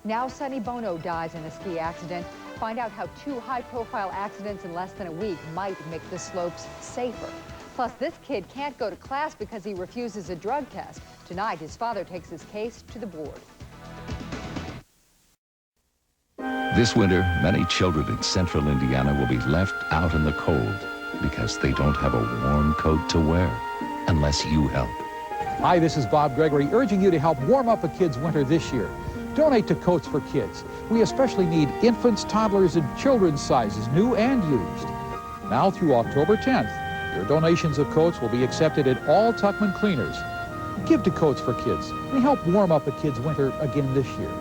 Now Sonny Bono dies in a ski accident. Find out how 2 high-profile accidents in less than a week might make the slopes safer. Plus, this kid can't go to class because he refuses a drug test. Tonight, his father takes his case to the board. This winter, many children in central Indiana will be left out in the cold because they don't have a warm coat to wear unless you help. Hi, this is Bob Gregory, urging you to help warm up a kid's winter this year. Donate to Coats for Kids. We especially need infants, toddlers, and children's sizes, new and used. Now through October 10th, your donations of coats will be accepted at all Tuckman cleaners. Give to Coats for Kids and help warm up a kid's winter again this year.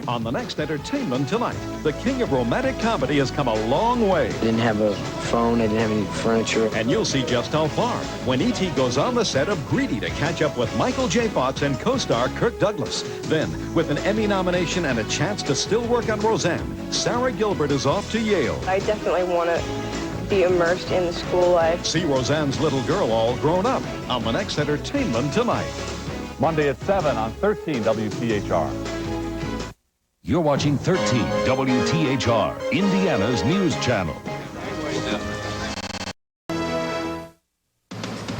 On the next Entertainment Tonight, the king of romantic comedy has come a long way. I didn't have a phone, I didn't have any furniture. And you'll see just how far when E.T. goes on the set of Greedy to catch up with Michael J. Fox and co-star Kirk Douglas. Then, with an Emmy nomination and a chance to still work on Roseanne, Sarah Gilbert is off to Yale. I definitely want to be immersed in the school life. See Roseanne's little girl all grown up on the next Entertainment Tonight. Monday at 7 on 13 WTHR. You're watching 13 WTHR, Indiana's news channel.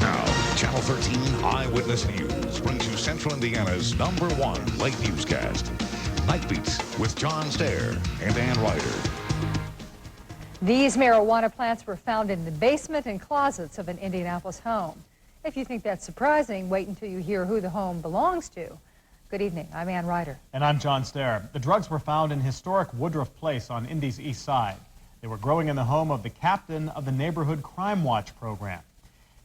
Now, Channel 13 Eyewitness News brings you Central Indiana's #1 late newscast. Night Beats with John Stair and Ann Ryder. These marijuana plants were found in the basement and closets of an Indianapolis home. If you think that's surprising, wait until you hear who the home belongs to. Good evening. I'm Ann Ryder. And I'm John Stair. The drugs were found in historic Woodruff Place on Indy's east side. They were growing in the home of the captain of the Neighborhood Crime Watch program.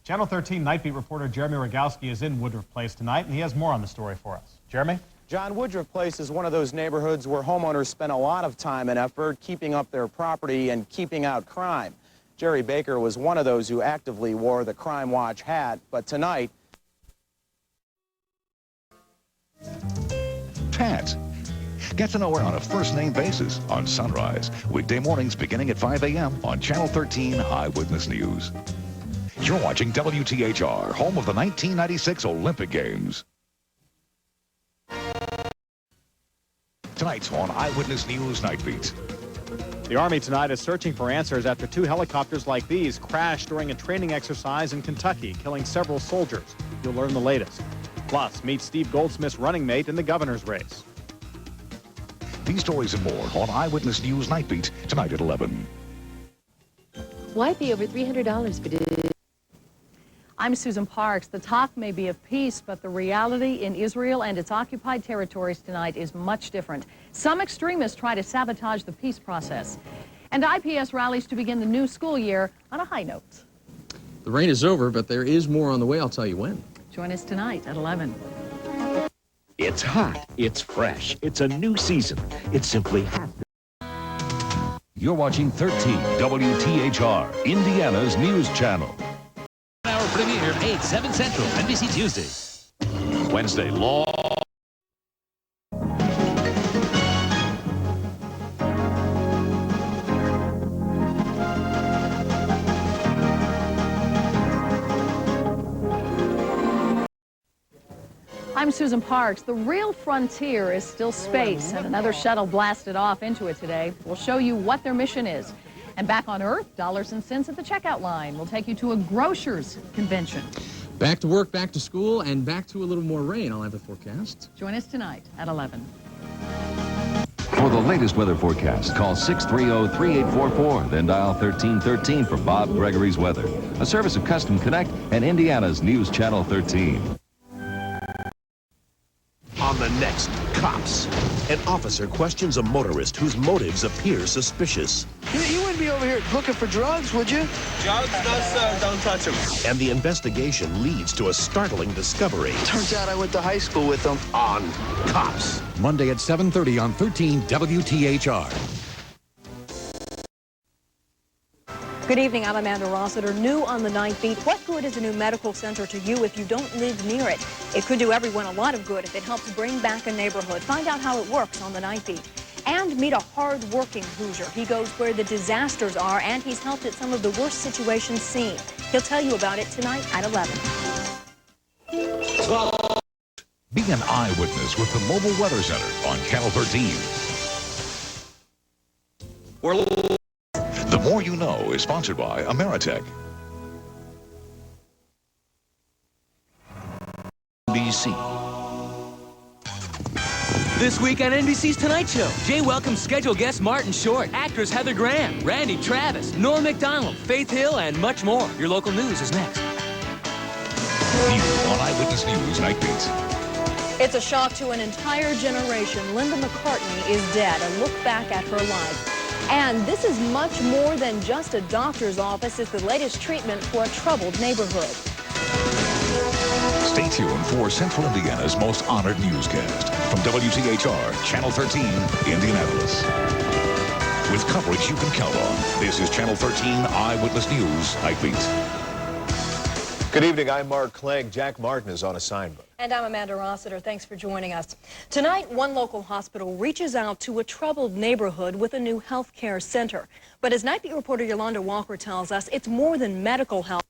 Channel 13 Night Beat reporter Jeremy Rogowski is in Woodruff Place tonight, and he has more on the story for us. Jeremy? John, Woodruff Place is one of those neighborhoods where homeowners spend a lot of time and effort keeping up their property and keeping out crime. Jerry Baker was one of those who actively wore the Crime Watch hat, but tonight, Pat. Get to know her on a first-name basis on Sunrise. Weekday mornings beginning at 5 a.m. on Channel 13 Eyewitness News. You're watching WTHR, home of the 1996 Olympic Games. Tonight on Eyewitness News Night Beat. The Army tonight is searching for answers after 2 helicopters like these crashed during a training exercise in Kentucky, killing several soldiers. You'll learn the latest. Plus, meet Steve Goldsmith's running mate in the governor's race. These stories and more on Eyewitness News Night Beat tonight at 11. Why pay over $300 for this? I'm Susan Parks. The talk may be of peace, but the reality in Israel and its occupied territories tonight is much different. Some extremists try to sabotage the peace process. And IPS rallies to begin the new school year on a high note. The rain is over, but there is more on the way. I'll tell you when. Join us tonight at 11. It's hot, it's fresh, it's a new season. It's simply hot. You're watching 13 WTHR, Indiana's news channel. Hour premiere, 8, 7 Central, NBC Tuesday. Wednesday, Law. I'm Susan Parks. The real frontier is still space, and another shuttle blasted off into it today. We'll show you what their mission is. And back on Earth, dollars and cents at the checkout line. We'll take you to a grocer's convention. Back to work, back to school, and back to a little more rain. I'll have the forecast. Join us tonight at 11. For the latest weather forecast, call 630-3844, then dial 1313 for Bob Gregory's Weather, a service of Custom Connect and Indiana's News Channel 13. next, Cops. An officer questions a motorist whose motives appear suspicious. You wouldn't be over here looking for drugs, would you? Drugs? No, sir. Don't touch them. And the investigation leads to a startling discovery. Turns out I went to high school with them. On Cops. Monday at 7:30 on 13 WTHR. Good evening, I'm Amanda Rossiter. New on the Night Beat, what good is a new medical center to you if you don't live near it? It could do everyone a lot of good if it helps bring back a neighborhood. Find out how it works on the Night Beat. And meet a hard-working Hoosier. He goes where the disasters are, and he's helped at some of the worst situations seen. He'll tell you about it tonight at 11. Be an eyewitness with the Mobile Weather Center on Channel 13. The More You Know is sponsored by Ameritech. NBC. This week on NBC's Tonight Show, Jay welcomes scheduled guest Martin Short, actors Heather Graham, Randy Travis, Norm Macdonald, Faith Hill, and much more. Your local news is next. You on Eyewitness News Night Beats. It's a shock to an entire generation. Linda McCartney is dead. A look back at her life. And this is much more than just a doctor's office. It's the latest treatment for a troubled neighborhood. Stay tuned for Central Indiana's most honored newscast from WTHR, Channel 13, Indianapolis. With coverage you can count on, this is Channel 13 Eyewitness News Night Beat. Good evening, I'm Mark Clegg. Jack Martin is on assignment. And I'm Amanda Rossiter. Thanks for joining us. Tonight, one local hospital reaches out to a troubled neighborhood with a new health care center. But as Night Beat reporter Yolanda Walker tells us, it's more than medical help.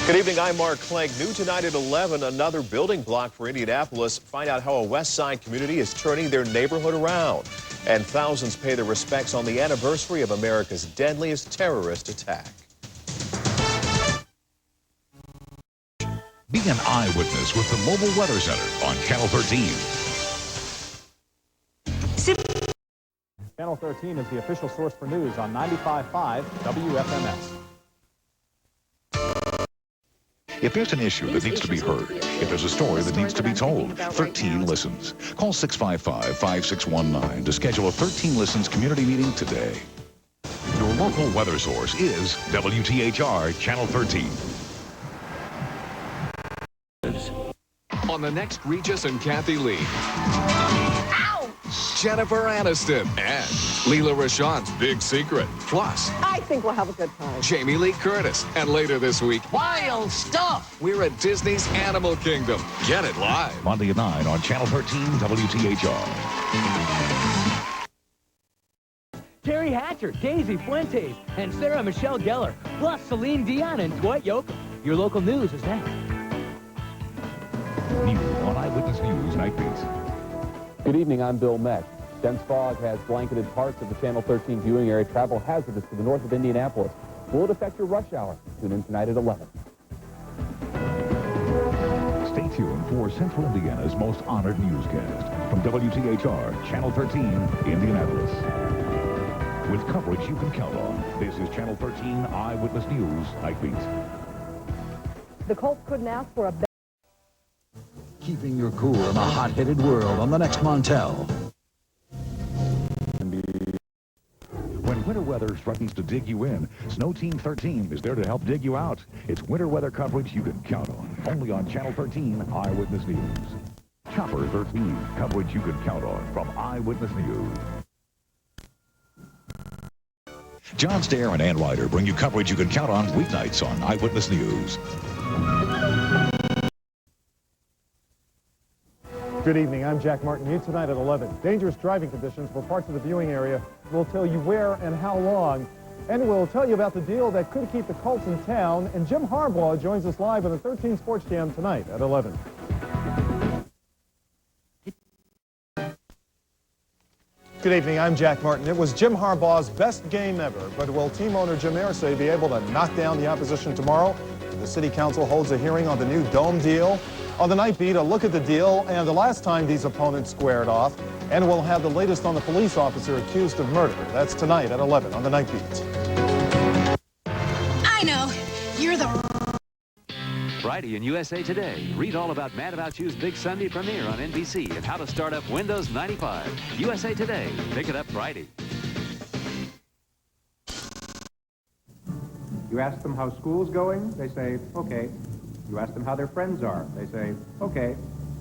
Good evening, I'm Mark Clegg. New tonight at 11, another building block for Indianapolis. Find out how a West Side community is turning their neighborhood around. And thousands pay their respects on the anniversary of America's deadliest terrorist attack. Be an eyewitness with the Mobile Weather Center on Channel 13. Channel 13 is the official source for news on 95.5 WFMS. If there's an issue that needs to be heard, if there's a story that needs to be told, 13 listens. Call 655-5619 to schedule a 13 Listens community meeting today. Your local weather source is WTHR Channel 13. On the next Regis and Kathy Lee. Ow! Jennifer Aniston and Leela Rashawn's Big Secret. Plus, I think we'll have a good time. Jamie Lee Curtis. And later this week, Wild stuff! we're at Disney's Animal Kingdom. Get it live. Monday at 9 on Channel 13 WTHR. Terry Hatcher, Daisy Fuentes, and Sarah Michelle Gellar, plus Celine Dion and Dwight Yoakam. Your local news is next. New on Eyewitness News Night Beats. Good evening, I'm Bill Meck. Dense fog has blanketed parts of the Channel 13 viewing area. Travel hazardous to the north of Indianapolis. Will it affect your rush hour? Tune in tonight at 11. Stay tuned for Central Indiana's most honored newscast from WTHR Channel 13, Indianapolis. With coverage you can count on, this is Channel 13 Eyewitness News Night Beats. The Colts couldn't ask for a better. Keeping your cool in a hot-headed world on the next Montel. When winter weather threatens to dig you in, Snow Team 13 is there to help dig you out. It's winter weather coverage you can count on. Only on Channel 13 Eyewitness News. Chopper 13, coverage you can count on from Eyewitness News. John Stair and Ann Ryder bring you coverage you can count on weeknights on Eyewitness News. Good evening, I'm Jack Martin. New tonight at 11. Dangerous driving conditions for parts of the viewing area. We'll tell you where and how long. And we'll tell you about the deal that could keep the Colts in town. And Jim Harbaugh joins us live on the 13 Sports Jam tonight at 11. Good evening, I'm Jack Martin. It was Jim Harbaugh's best game ever, but will team owner Jim Irsay be able to knock down the opposition tomorrow? The City Council holds a hearing on the new Dome deal. On the Night Beat, a look at the deal and the last time these opponents squared off. And we'll have the latest on the police officer accused of murder. That's tonight at 11 on the Night Beat. I know. You're the... Friday in USA Today. Read all about Mad About You's big Sunday premiere on NBC and how to start up Windows 95. USA Today. Pick it up Friday. You ask them how school's going, they say, okay. You ask them how their friends are, they say, okay.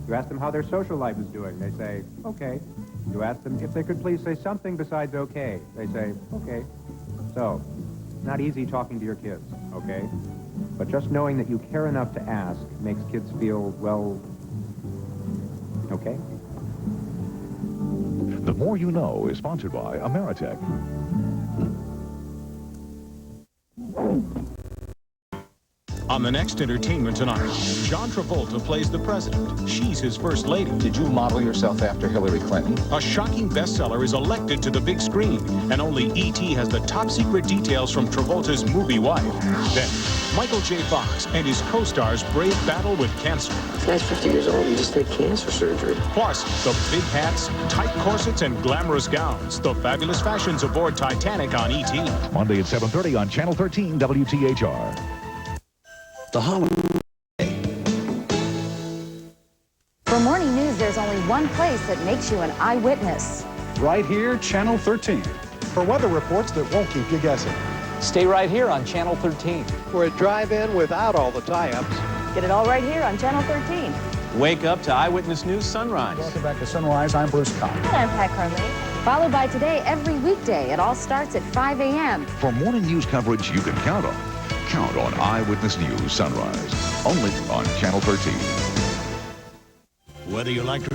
You ask them how their social life is doing, they say, okay. You ask them if they could please say something besides okay, they say, okay. So, not easy talking to your kids, okay? But just knowing that you care enough to ask makes kids feel, well, okay. The More You Know is sponsored by Ameritech. On the next Entertainment Tonight, John Travolta plays the president. She's his first lady. Did you model yourself after Hillary Clinton? A shocking bestseller is elected to the big screen, and only E.T. has the top secret details from Travolta's movie wife. Then, Michael J. Fox and his co-stars brave battle with cancer. This guy's 50 years old and just had cancer surgery. Plus, the big hats, tight corsets, and glamorous gowns. The fabulous fashions aboard Titanic on E.T. Monday at 7:30 on Channel 13 WTHR. The holiday. For morning news, there's only one place that makes you an eyewitness. Right here, Channel 13. For weather reports that won't keep you guessing. Stay right here on Channel 13. For a drive-in without all the tie-ups. Get it all right here on Channel 13. Wake up to Eyewitness News Sunrise. Welcome back to Sunrise. I'm Bruce Cox. And I'm Pat Carley. Followed by Today every weekday. It all starts at 5 a.m. For morning news coverage you can count on. Count on Eyewitness News Sunrise. Only on Channel 13. Whether you like to...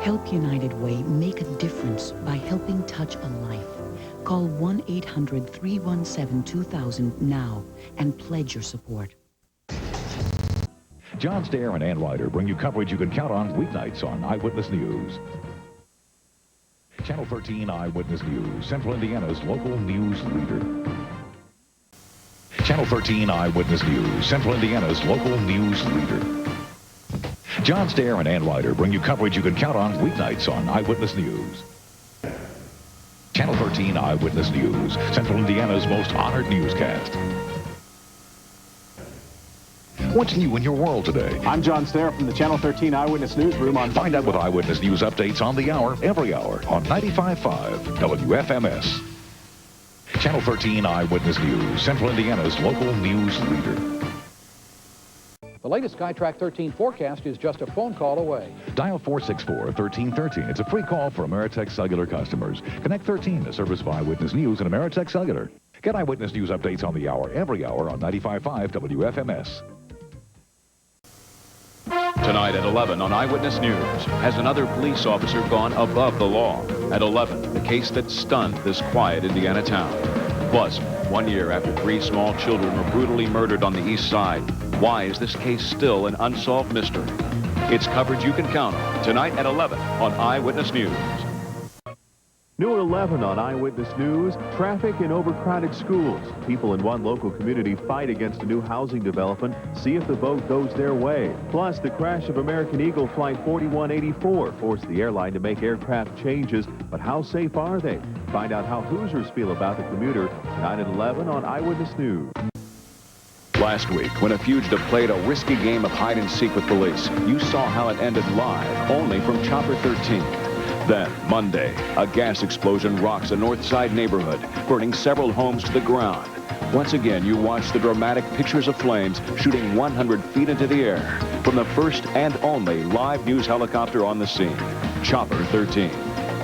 Help United Way make a difference by helping touch a life. Call 1-800-317-2000 now and pledge your support. John Stair and Ann Ryder bring you coverage you can count on weeknights on Eyewitness News. Channel 13 Eyewitness News, Central Indiana's local news leader. Channel 13 Eyewitness News, Central Indiana's local news leader. John Stair and Ann Ryder bring you coverage you can count on weeknights on Eyewitness News. Channel 13 Eyewitness News, Central Indiana's most honored newscast. What's new in your world today? I'm John Stair from the Channel 13 Eyewitness Newsroom on... Find out what Eyewitness News updates on the hour, every hour, on 95.5 WFMS. Channel 13 Eyewitness News, Central Indiana's local news leader. The latest SkyTrack 13 forecast is just a phone call away. Dial 464-1313. It's a free call for Ameritech Cellular customers. Connect 13 to service of Eyewitness News and Ameritech Cellular. Get Eyewitness News updates on the hour, every hour on 95.5 WFMS. Tonight at 11 on Eyewitness News, has another police officer gone above the law? At 11, the case that stunned this quiet Indiana town. Plus, 1 year after 3 small children were brutally murdered on the east side, why is this case still an unsolved mystery? It's coverage you can count on tonight at 11 on Eyewitness News. New at 11 on Eyewitness News, traffic in overcrowded schools. People in one local community fight against a new housing development, see if the vote goes their way. Plus, the crash of American Eagle Flight 4184 forced the airline to make aircraft changes, but how safe are they? Find out how Hoosiers feel about the commuter tonight at 11 on Eyewitness News. Last week, when a fugitive played a risky game of hide-and-seek with police, you saw how it ended live, only from Chopper 13. Then, Monday, a gas explosion rocks a North Side neighborhood, burning several homes to the ground. Once again, you watch the dramatic pictures of flames shooting 100 feet into the air from the first and only live news helicopter on the scene, Chopper 13.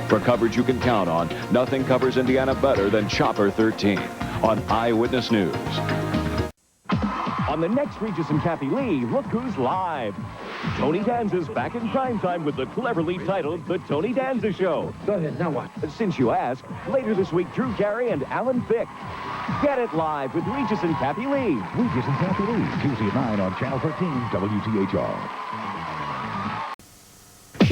For coverage you can count on, nothing covers Indiana better than Chopper 13 on Eyewitness News. On the next Regis and Kathy Lee, look who's live. Tony Danza's back in primetime with the cleverly titled The Tony Danza Show. Go ahead, now what? Since you ask, later this week, Drew Carey and Alan Thicke. Get it live with Regis and Kathy Lee. Regis and Kathy Lee, Tuesday at 9 on Channel 13 WTHR.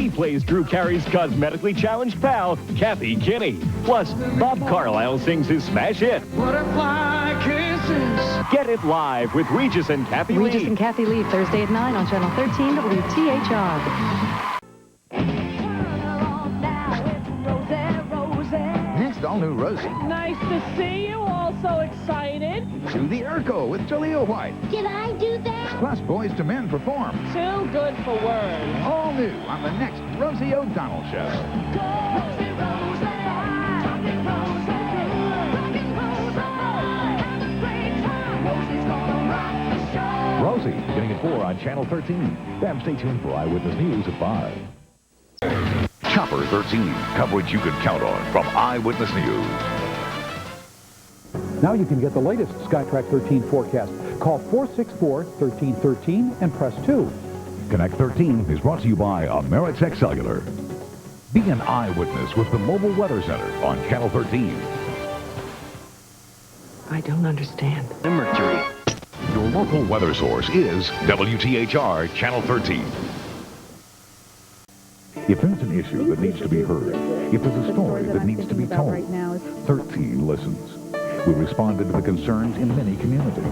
She plays Drew Carey's cosmetically challenged pal, Kathy Kinney. Plus, Bob Carlisle sings his smash hit. Butterfly kisses. Get it live with Regis and Kathy Lee. Regis and Kathy Lee, Thursday at 9 on Channel 13 WTHR. Next, all new Rosie. Nice to see you, all so excited. Do the Urkel with Jaleel White. Did I do that? Plus, Boys to Men perform. Too good for words. All new on the next Rosie O'Donnell Show. Rosie, beginning at 4 on Channel 13. Then stay tuned for Eyewitness News at 5. Chopper 13, coverage you can count on from Eyewitness News. Now you can get the latest SkyTrack 13 forecast. Call 464-1313 and press 2. Connect 13 is brought to you by Ameritech Cellular. Be an eyewitness with the Mobile Weather Center on Channel 13. I don't understand. The Mercury. Your local weather source is WTHR Channel 13. If there's an issue that needs to be heard, if there's a story that needs to be told, 13 listens. We responded to the concerns in many communities.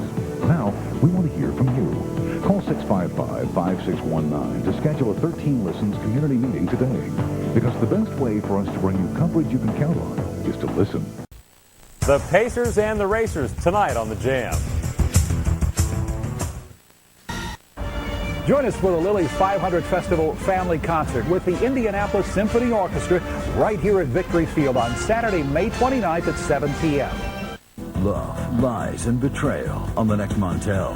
Now, we want to hear from you. Call 655-5619 to schedule a 13 Listens community meeting today. Because the best way for us to bring you coverage you can count on is to listen. The Pacers and the Racers tonight on The Jam. Join us for the Lily 500 Festival Family Concert with the Indianapolis Symphony Orchestra right here at Victory Field on Saturday, May 29th at 7 p.m. Love, lies, and betrayal on the next Montel.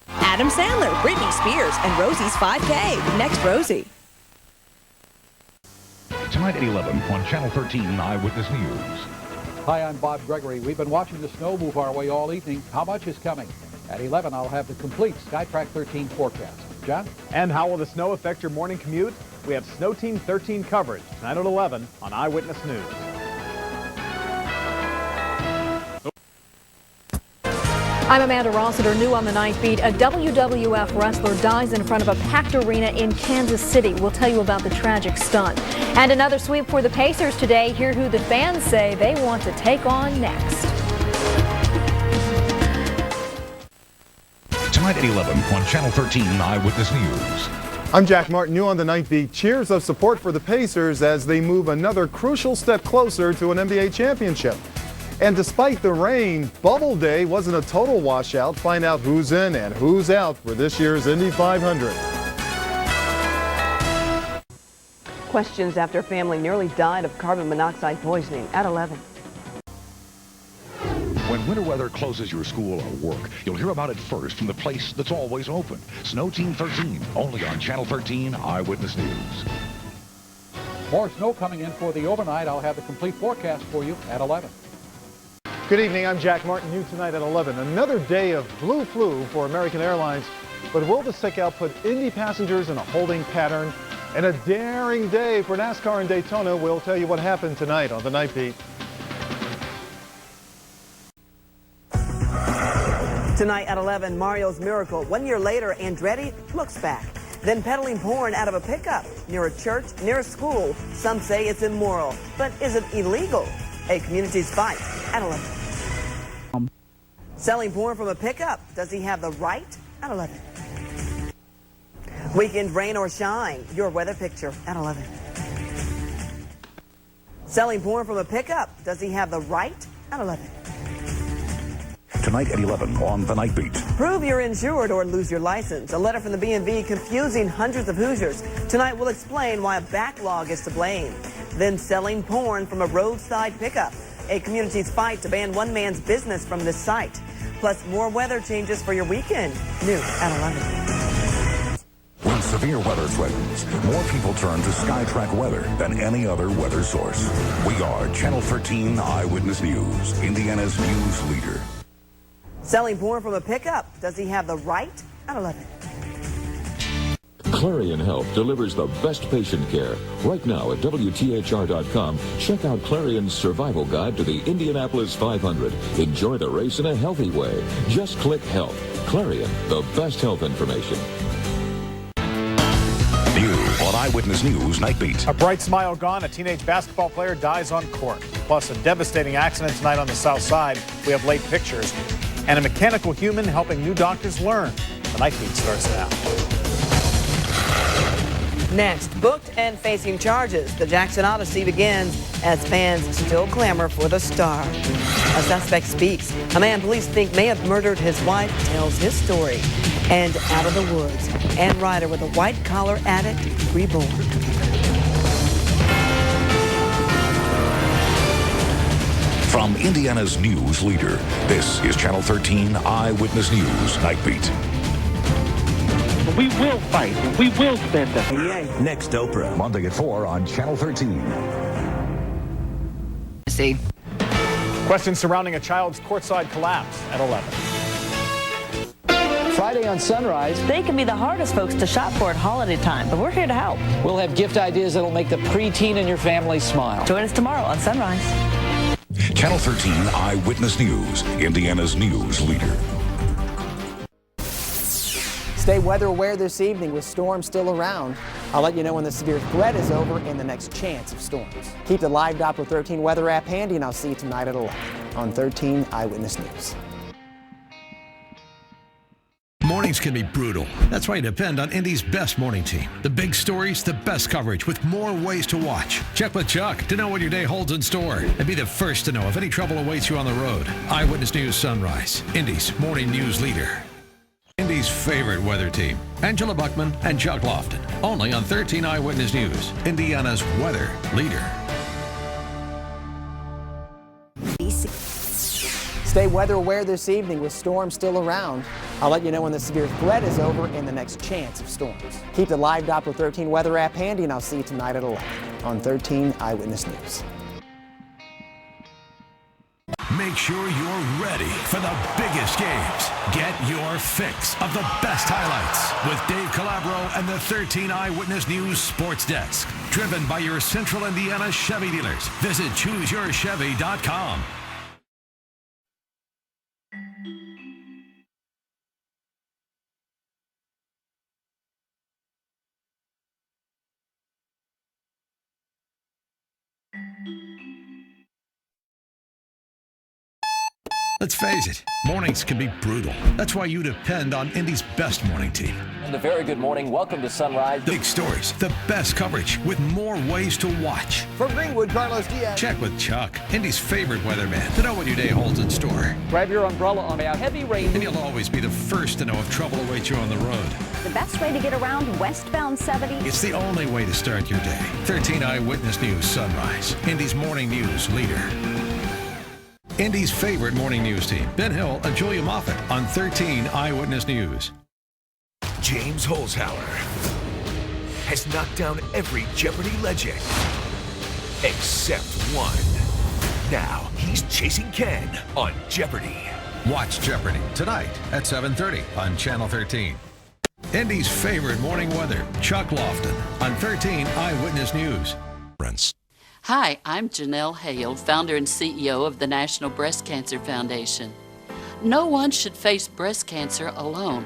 Adam Sandler, Britney Spears, and Rosie's 5K. Next, Rosie. Tonight at 11 on Channel 13 Eyewitness News. Hi, I'm Bob Gregory. We've been watching the snow move our way all evening. How much is coming? At 11, I'll have the complete SkyTrack 13 forecast. John? And how will the snow affect your morning commute? We have Snow Team 13 coverage tonight at 11 on Eyewitness News. I'm Amanda Rossiter, new on the Ninth Beat. A WWF wrestler dies in front of a packed arena in Kansas City. We'll tell you about the tragic stunt. And another sweep for the Pacers today. Hear who the fans say they want to take on next. Tonight at 11 on Channel 13 Eyewitness News. I'm Jack Martin, new on the Ninth Beat. Cheers of support for the Pacers as they move another crucial step closer to an NBA championship. And despite the rain, Bubble Day wasn't a total washout. Find out who's in and who's out for this year's Indy 500. Questions after a family nearly died of carbon monoxide poisoning at 11. When winter weather closes your school or work, you'll hear about it first from the place that's always open. Snow Team 13, only on Channel 13 Eyewitness News. More snow coming in for the overnight. I'll have the complete forecast for you at 11. Good evening, I'm Jack Martin, new tonight at 11. Another day of blue flu for American Airlines, but will the sick out put Indy passengers in a holding pattern? And a daring day for NASCAR in Daytona. We'll tell you what happened tonight on the Night Beat. Tonight at 11, Mario's Miracle. 1 year later, Andretti looks back. Then peddling porn out of a pickup near a church, near a school. Some say it's immoral, but is it illegal? A community's fight at 11. Selling porn from a pickup. Does he have the right? At 11. Weekend rain or shine. Your weather picture at 11. Selling porn from a pickup. Does he have the right? At 11. Tonight at 11 on The Night Beat. Prove you're insured or lose your license. A letter from the B&V confusing hundreds of Hoosiers. Tonight we'll explain why a backlog is to blame. Then selling porn from a roadside pickup. A community's fight to ban one man's business from this site. Plus more weather changes for your weekend. New at 11. When severe weather threatens, more people turn to SkyTrack Weather than any other weather source. We are Channel 13 Eyewitness News, Indiana's news leader. Selling porn from a pickup. Does he have the right? At 11. Clarion Health delivers the best patient care. Right now at WTHR.com, check out Clarion's survival guide to the Indianapolis 500. Enjoy the race in a healthy way. Just click Health. Clarion, the best health information. The Eyewitness News Night Beat. A bright smile gone. A teenage basketball player dies on court. Plus, a devastating accident tonight on the south side. We have late pictures. And a mechanical human helping new doctors learn. The Night Beat starts now. Next, booked and facing charges. The Jackson Odyssey begins as fans still clamor for the star. A suspect speaks. A man police think may have murdered his wife tells his story. And out of the woods, Ann Ryder with a white-collar addict reborn. From Indiana's news leader, this is Channel 13 Eyewitness News Night Beat. We will fight. We will stand up. Next, Oprah. Monday at 4 on Channel 13. See. Questions surrounding a child's courtside collapse at 11. Friday on Sunrise. They can be the hardest folks to shop for at holiday time, but we're here to help. We'll have gift ideas that'll make the preteen in your family smile. Join us tomorrow on Sunrise. Channel 13 Eyewitness News, Indiana's news leader. Stay weather aware this evening with storms still around. I'll let you know when the severe threat is over and the next chance of storms. Keep the live Doppler 13 weather app handy, and I'll see you tonight at 11 on 13 Eyewitness News. Mornings can be brutal. That's why you depend on Indy's best morning team. The big stories, the best coverage with more ways to watch. Check with Chuck to know what your day holds in store and be the first to know if any trouble awaits you on the road. Eyewitness News Sunrise, Indy's morning news leader. Indy's favorite weather team, Angela Buckman and Chuck Lofton. Only on 13 Eyewitness News, Indiana's weather leader. Stay weather aware this evening with storms still around. I'll let you know when the severe threat is over and the next chance of storms. Keep the live Doppler 13 weather app handy, and I'll see you tonight at 11 on 13 Eyewitness News. Make sure you're ready for the biggest games. Get your fix of the best highlights with Dave Calabro and the 13 Eyewitness News Sports Desk. Driven by your Central Indiana Chevy dealers. Visit ChooseYourChevy.com. Let's face it, mornings can be brutal. That's why you depend on Indy's best morning team. And a very good morning. Welcome to Sunrise. Big stories, the best coverage with more ways to watch. From Greenwood, Carlos Diaz. Check with Chuck, Indy's favorite weatherman, to know what your day holds in store. Grab your umbrella on a heavy rain. And you'll always be the first to know if trouble awaits you on the road. The best way to get around westbound 70. It's the only way to start your day. 13 Eyewitness News Sunrise, Indy's morning news leader. Indy's favorite morning news team, Ben Hill and Julia Moffat on 13 Eyewitness News. James Holzhauer has knocked down every Jeopardy legend except one. Now he's chasing Ken on Jeopardy. Watch Jeopardy tonight at 7:30 on Channel 13. Indy's favorite morning weather, Chuck Lofton on 13 Eyewitness News. Hi, I'm Janelle Hale, founder and CEO of the National Breast Cancer Foundation. No one should face breast cancer alone.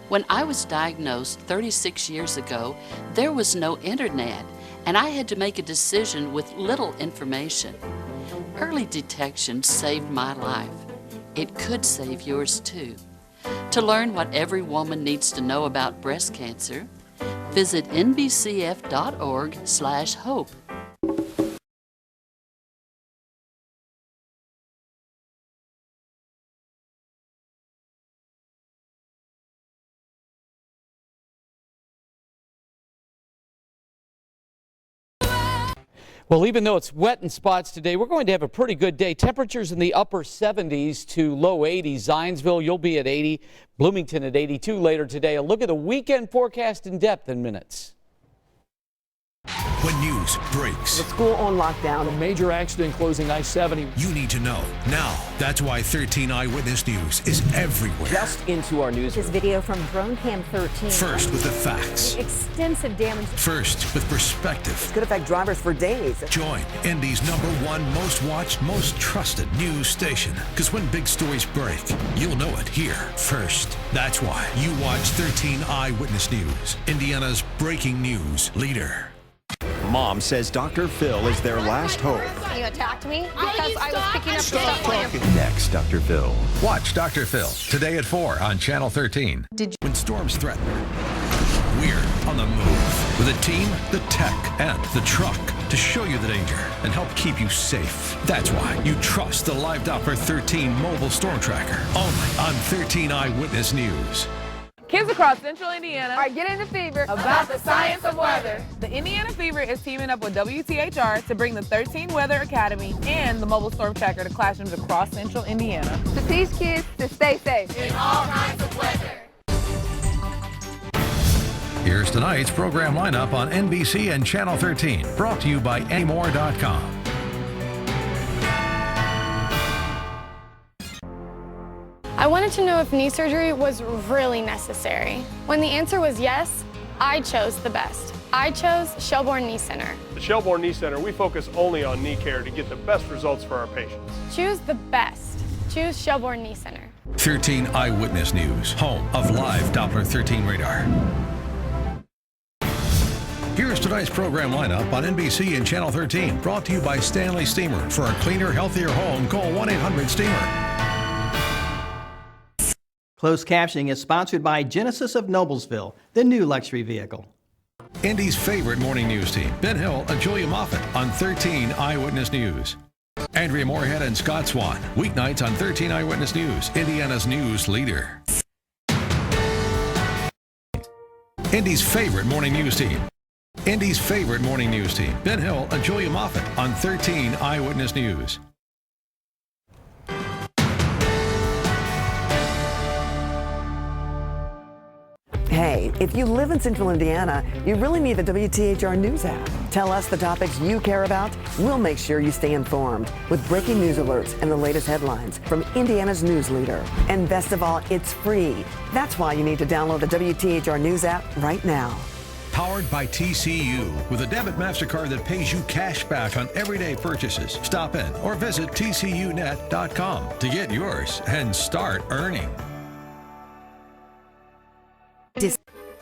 When I was diagnosed 36 years ago, there was no internet, and I had to make a decision with little information. Early detection saved my life. It could save yours too. To learn what every woman needs to know about breast cancer, visit nbcf.org/hope. Well, even though it's wet in spots today, we're going to have a pretty good day. Temperatures in the upper 70s to low 80s. Zionsville, you'll be at 80. Bloomington at 82 later today. A look at the weekend forecast in depth in minutes. When news breaks. The school on lockdown. A major accident closing I-70. You need to know now. That's why 13 Eyewitness News is everywhere. Just into our news. This video from Drone Cam 13. First with the facts. Extensive damage. First with perspective. This could affect drivers for days. Join Indy's #1 most watched, most trusted news station. Because when big stories break, you'll know it here first. That's why you watch 13 Eyewitness News, Indiana's breaking news leader. Mom says Dr. Phil is their last hope. You attacked me because I was picking up stuff for him. Next, Dr. Phil. Watch Dr. Phil today at 4 on Channel 13. When storms threaten, we're on the move with a team, the tech, and the truck to show you the danger and help keep you safe. That's why you trust the Live Doppler 13 mobile storm tracker, only on 13 Eyewitness News. Kids across central Indiana are getting the fever about the science of weather. The Indiana Fever is teaming up with WTHR to bring the 13 Weather Academy and the mobile storm tracker to classrooms across central Indiana to teach kids to stay safe in all kinds of weather. Here's tonight's program lineup on NBC and Channel 13, brought to you by anymore.com. I wanted to know if knee surgery was really necessary. When the answer was yes, I chose the best. I chose Shelbourne Knee Center. At Shelbourne Knee Center, we focus only on knee care to get the best results for our patients. Choose the best. Choose Shelbourne Knee Center. 13 Eyewitness News, home of Live Doppler 13 radar. Here's tonight's program lineup on NBC and Channel 13, brought to you by Stanley Steamer. For a cleaner, healthier home, call 1-800-STEAMER. Closed captioning is sponsored by Genesis of Noblesville, the new luxury vehicle. Indy's favorite morning news team, Ben Hill and Julia Moffett on 13 Eyewitness News. Andrea Moorhead and Scott Swan, weeknights on 13 Eyewitness News, Indiana's news leader. Indy's favorite morning news team. Indy's favorite morning news team, Ben Hill and Julia Moffett on 13 Eyewitness News. Hey, if you live in central Indiana, you really need the WTHR News app. Tell us the topics you care about. We'll make sure you stay informed with breaking news alerts and the latest headlines from Indiana's news leader. And best of all, it's free. That's why you need to download the WTHR News app right now. Powered by TCU with a debit MasterCard that pays you cash back on everyday purchases. Stop in or visit tcunet.com to get yours and start earning.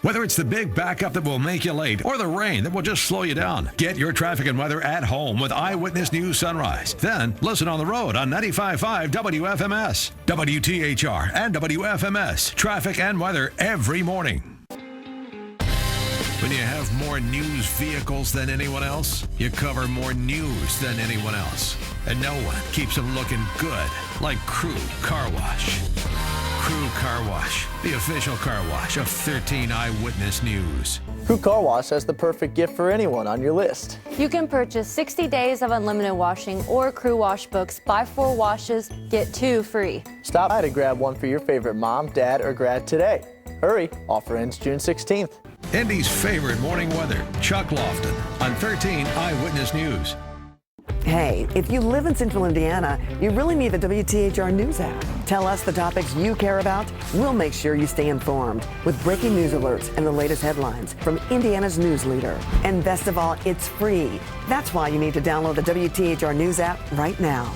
Whether it's the big backup that will make you late or the rain that will just slow you down, get your traffic and weather at home with Eyewitness News Sunrise. Then listen on the road on 95.5 WFMS, WTHR, and WFMS. Traffic and weather every morning. When you have more news vehicles than anyone else, you cover more news than anyone else. And no one keeps them looking good like Crew Car Wash. Crew Car Wash, the official car wash of 13 Eyewitness News. Crew Car Wash has the perfect gift for anyone on your list. You can purchase 60 days of unlimited washing or Crew Wash books. Buy 4 washes, get 2 free. Stop by to grab one for your favorite mom, dad, or grad today. Hurry, offer ends June 16th. Indy's favorite morning weather, Chuck Lofton on 13 Eyewitness News. Hey, if you live in central Indiana, you really need the WTHR News app. Tell us the topics you care about. We'll make sure you stay informed with breaking news alerts and the latest headlines from Indiana's news leader. And best of all, it's free. That's why you need to download the WTHR News app right now.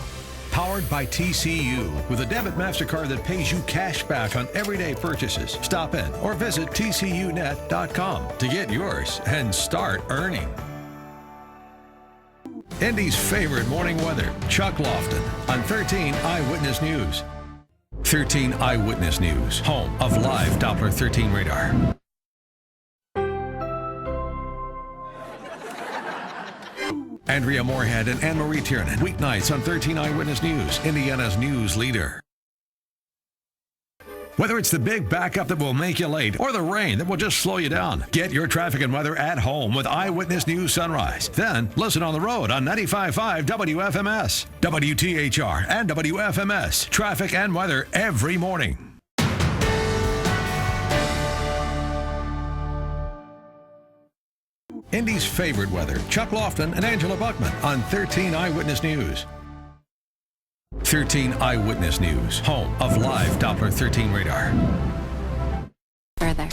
Powered by TCU with a debit MasterCard that pays you cash back on everyday purchases. Stop in or visit tcunet.com to get yours and start earning. Indy's favorite morning weather, Chuck Lofton on 13 Eyewitness News. 13 Eyewitness News, home of Live Doppler 13 radar. Andrea Moorhead and Anne-Marie Tiernan, weeknights on 13 Eyewitness News, Indiana's news leader. Whether it's the big backup that will make you late or the rain that will just slow you down, get your traffic and weather at home with Eyewitness News Sunrise. Then listen on the road on 95.5 WFMS, WTHR, and WFMS. Traffic and weather every morning. Indy's favorite weather, Chuck Lofton and Angela Buckman on 13 Eyewitness News. 13 Eyewitness News, home of live Doppler 13 radar. Further.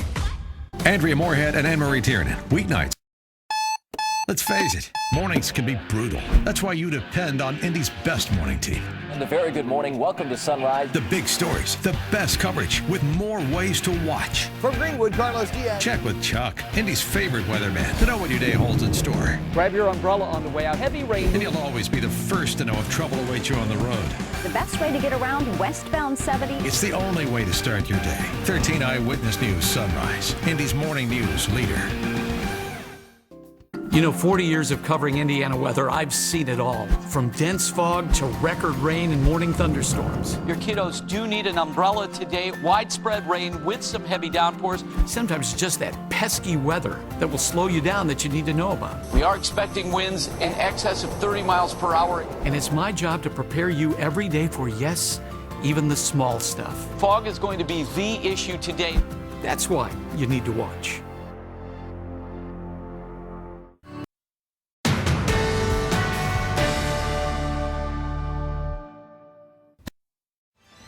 Andrea Moorhead and Anne-Marie Tiernan, weeknights. Let's face it, mornings can be brutal. That's why you depend on Indy's best morning team. And a very good morning. Welcome to Sunrise. The big stories, the best coverage, with more ways to watch. From Greenwood, Carlos Diaz. Check with Chuck, Indy's favorite weatherman, to know what your day holds in store. Grab your umbrella on the way out. Heavy rain. And you'll always be the first to know if trouble awaits you on the road. The best way to get around westbound 70. It's the only way to start your day. 13 Eyewitness News Sunrise, Indy's morning news leader. You know, 40 years of covering Indiana weather, I've seen it all. From dense fog to record rain and morning thunderstorms. Your kiddos do need an umbrella today. Widespread rain with some heavy downpours. Sometimes it's just that pesky weather that will slow you down that you need to know about. We are expecting winds in excess of 30 miles per hour. And it's my job to prepare you every day for, yes, even the small stuff. Fog is going to be the issue today. That's why you need to watch.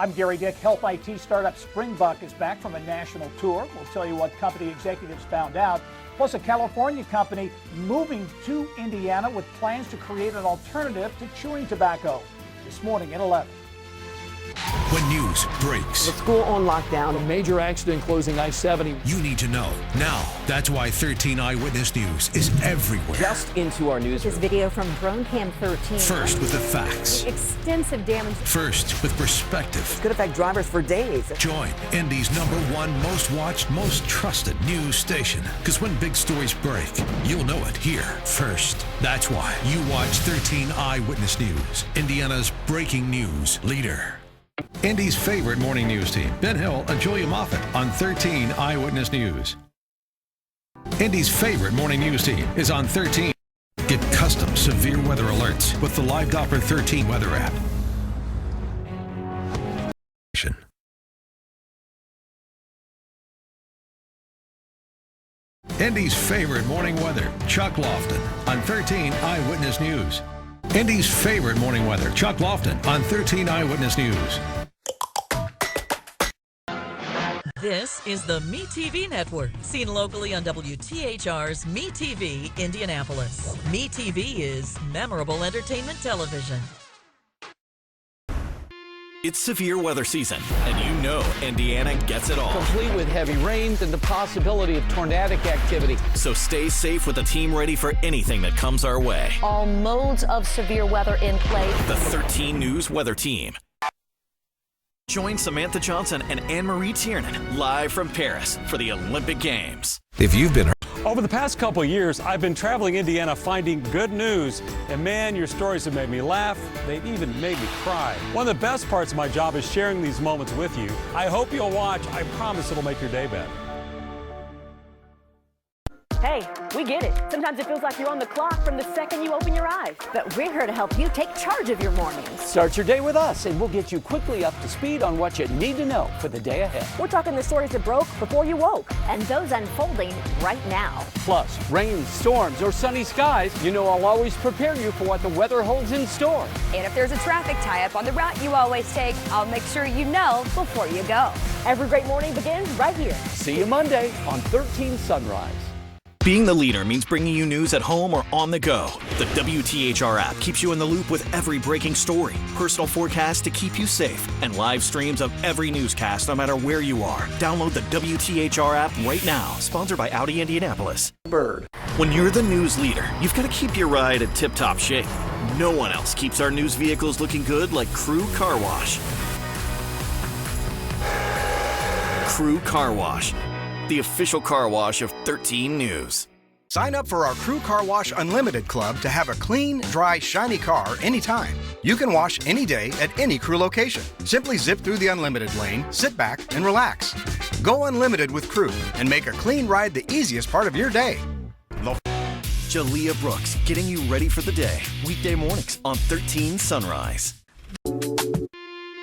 I'm Gary Dick. Health IT startup Springbuk is back from a national tour. We'll tell you what company executives found out. Plus, a California company moving to Indiana with plans to create an alternative to chewing tobacco. This morning at 11. When news breaks. The school on lockdown. A major accident closing I-70. You need to know now. That's why 13 Eyewitness News is everywhere. Just into our news. This video from drone cam 13. First with the facts. Extensive damage. First with perspective. Could affect drivers for days. Join Indy's #1 most watched, most trusted news station. Because when big stories break, you'll know it here first. That's why you watch 13 Eyewitness News, Indiana's breaking news leader. Indy's favorite morning news team, Ben Hill and Julia Moffat on 13 Eyewitness News. Indy's favorite morning news team is on 13. Get custom severe weather alerts with the Live Doppler 13 weather app. Indy's favorite morning weather, Chuck Lofton on 13 Eyewitness News. Indy's favorite morning weather, Chuck Lofton on 13 Eyewitness News. This is the MeTV Network, seen locally on WTHR's MeTV Indianapolis. MeTV is memorable entertainment television. It's severe weather season, and you know Indiana gets it all. Complete with heavy rains and the possibility of tornadic activity. So stay safe with a team ready for anything that comes our way. All modes of severe weather in play. The 13 News Weather Team. Join Samantha Johnson and Anne-Marie Tiernan live from Paris for the Olympic Games. If you've been over the past couple of years, I've been traveling Indiana finding good news. And man, your stories have made me laugh. They've even made me cry. One of the best parts of my job is sharing these moments with you. I hope you'll watch. I promise it'll make your day better. Hey, we get it. Sometimes it feels like you're on the clock from the second you open your eyes. But we're here to help you take charge of your mornings. Start your day with us, and we'll get you quickly up to speed on what you need to know for the day ahead. We're talking the stories that broke before you woke, and those unfolding right now. Plus, rain, storms, or sunny skies, you know I'll always prepare you for what the weather holds in store. And if there's a traffic tie-up on the route you always take, I'll make sure you know before you go. Every great morning begins right here. See you Monday on 13 Sunrise. Being the leader means bringing you news at home or on the go. The WTHR app keeps you in the loop with every breaking story, personal forecasts to keep you safe, and live streams of every newscast no matter where you are. Download the WTHR app right now. Sponsored by Audi Indianapolis. Bird. When you're the news leader, you've got to keep your ride in tip-top shape. No one else keeps our news vehicles looking good like Crew Car Wash. Crew Car Wash, the official car wash of 13 News. Sign up for our Crew Car Wash Unlimited Club to have a clean, dry, shiny car anytime. You can wash any day at any Crew location. Simply zip through the Unlimited lane, sit back, and relax. Go unlimited with Crew and make a clean ride the easiest part of your day. Jalea Brooks, getting you ready for the day. Weekday mornings on 13 Sunrise.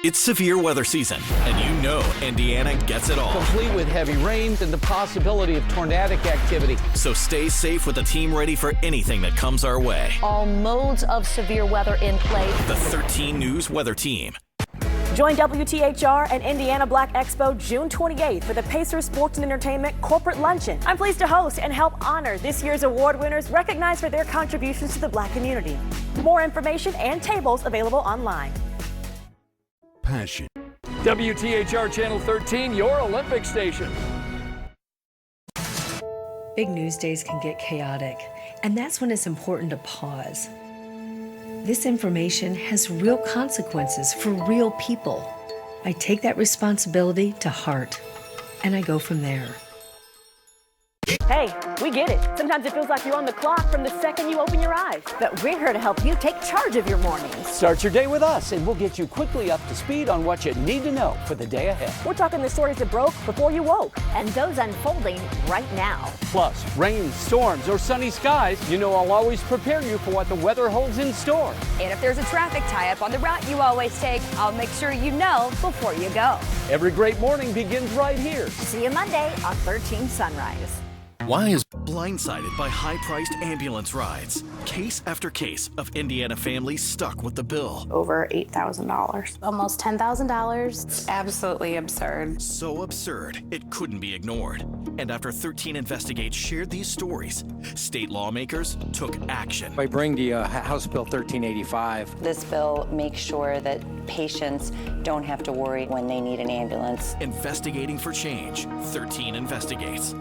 It's severe weather season, and you know Indiana gets it all. Complete with heavy rains and the possibility of tornadic activity. So stay safe with a team ready for anything that comes our way. All modes of severe weather in place. The 13 News Weather Team. Join WTHR and Indiana Black Expo June 28th for the Pacers Sports and Entertainment Corporate Luncheon. I'm pleased to host and help honor this year's award winners recognized for their contributions to the Black community. More information and tables available online. Passion. WTHR Channel 13, your Olympic station. Big news days can get chaotic, and that's when it's important to pause. This information has real consequences for real people. I take that responsibility to heart, and I go from there. Hey, we get it. Sometimes it feels like you're on the clock from the second you open your eyes. But we're here to help you take charge of your mornings. Start your day with us, and we'll get you quickly up to speed on what you need to know for the day ahead. We're talking the stories that broke before you woke, and those unfolding right now. Plus, rain, storms, or sunny skies, you know I'll always prepare you for what the weather holds in store. And if there's a traffic tie-up on the route you always take, I'll make sure you know before you go. Every great morning begins right here. See you Monday on 13 Sunrise. Why is blindsided by high-priced ambulance rides? Case after case of Indiana families stuck with the bill. Over $8,000. Almost $10,000. It's absolutely absurd. So absurd, it couldn't be ignored. And after 13 Investigates shared these stories, state lawmakers took action. I bring to you House Bill 1385. This bill makes sure that patients don't have to worry when they need an ambulance. Investigating for change. 13 Investigates.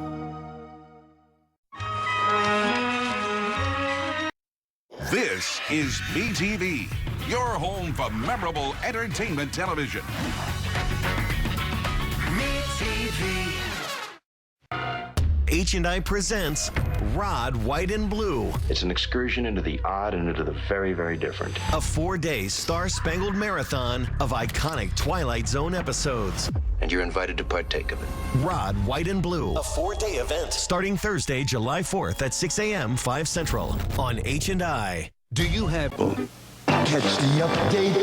This is MeTV, your home for memorable entertainment television. MeTV. H&I presents Rod, White and Blue. It's an excursion into the odd and into the very, very different. A 4-day star-spangled marathon of iconic Twilight Zone episodes. And you're invited to partake of it. Rod, White and Blue. A 4-day event. Starting Thursday, July 4th at 6 a.m. 5 Central on H&I. Do you have... Catch the update.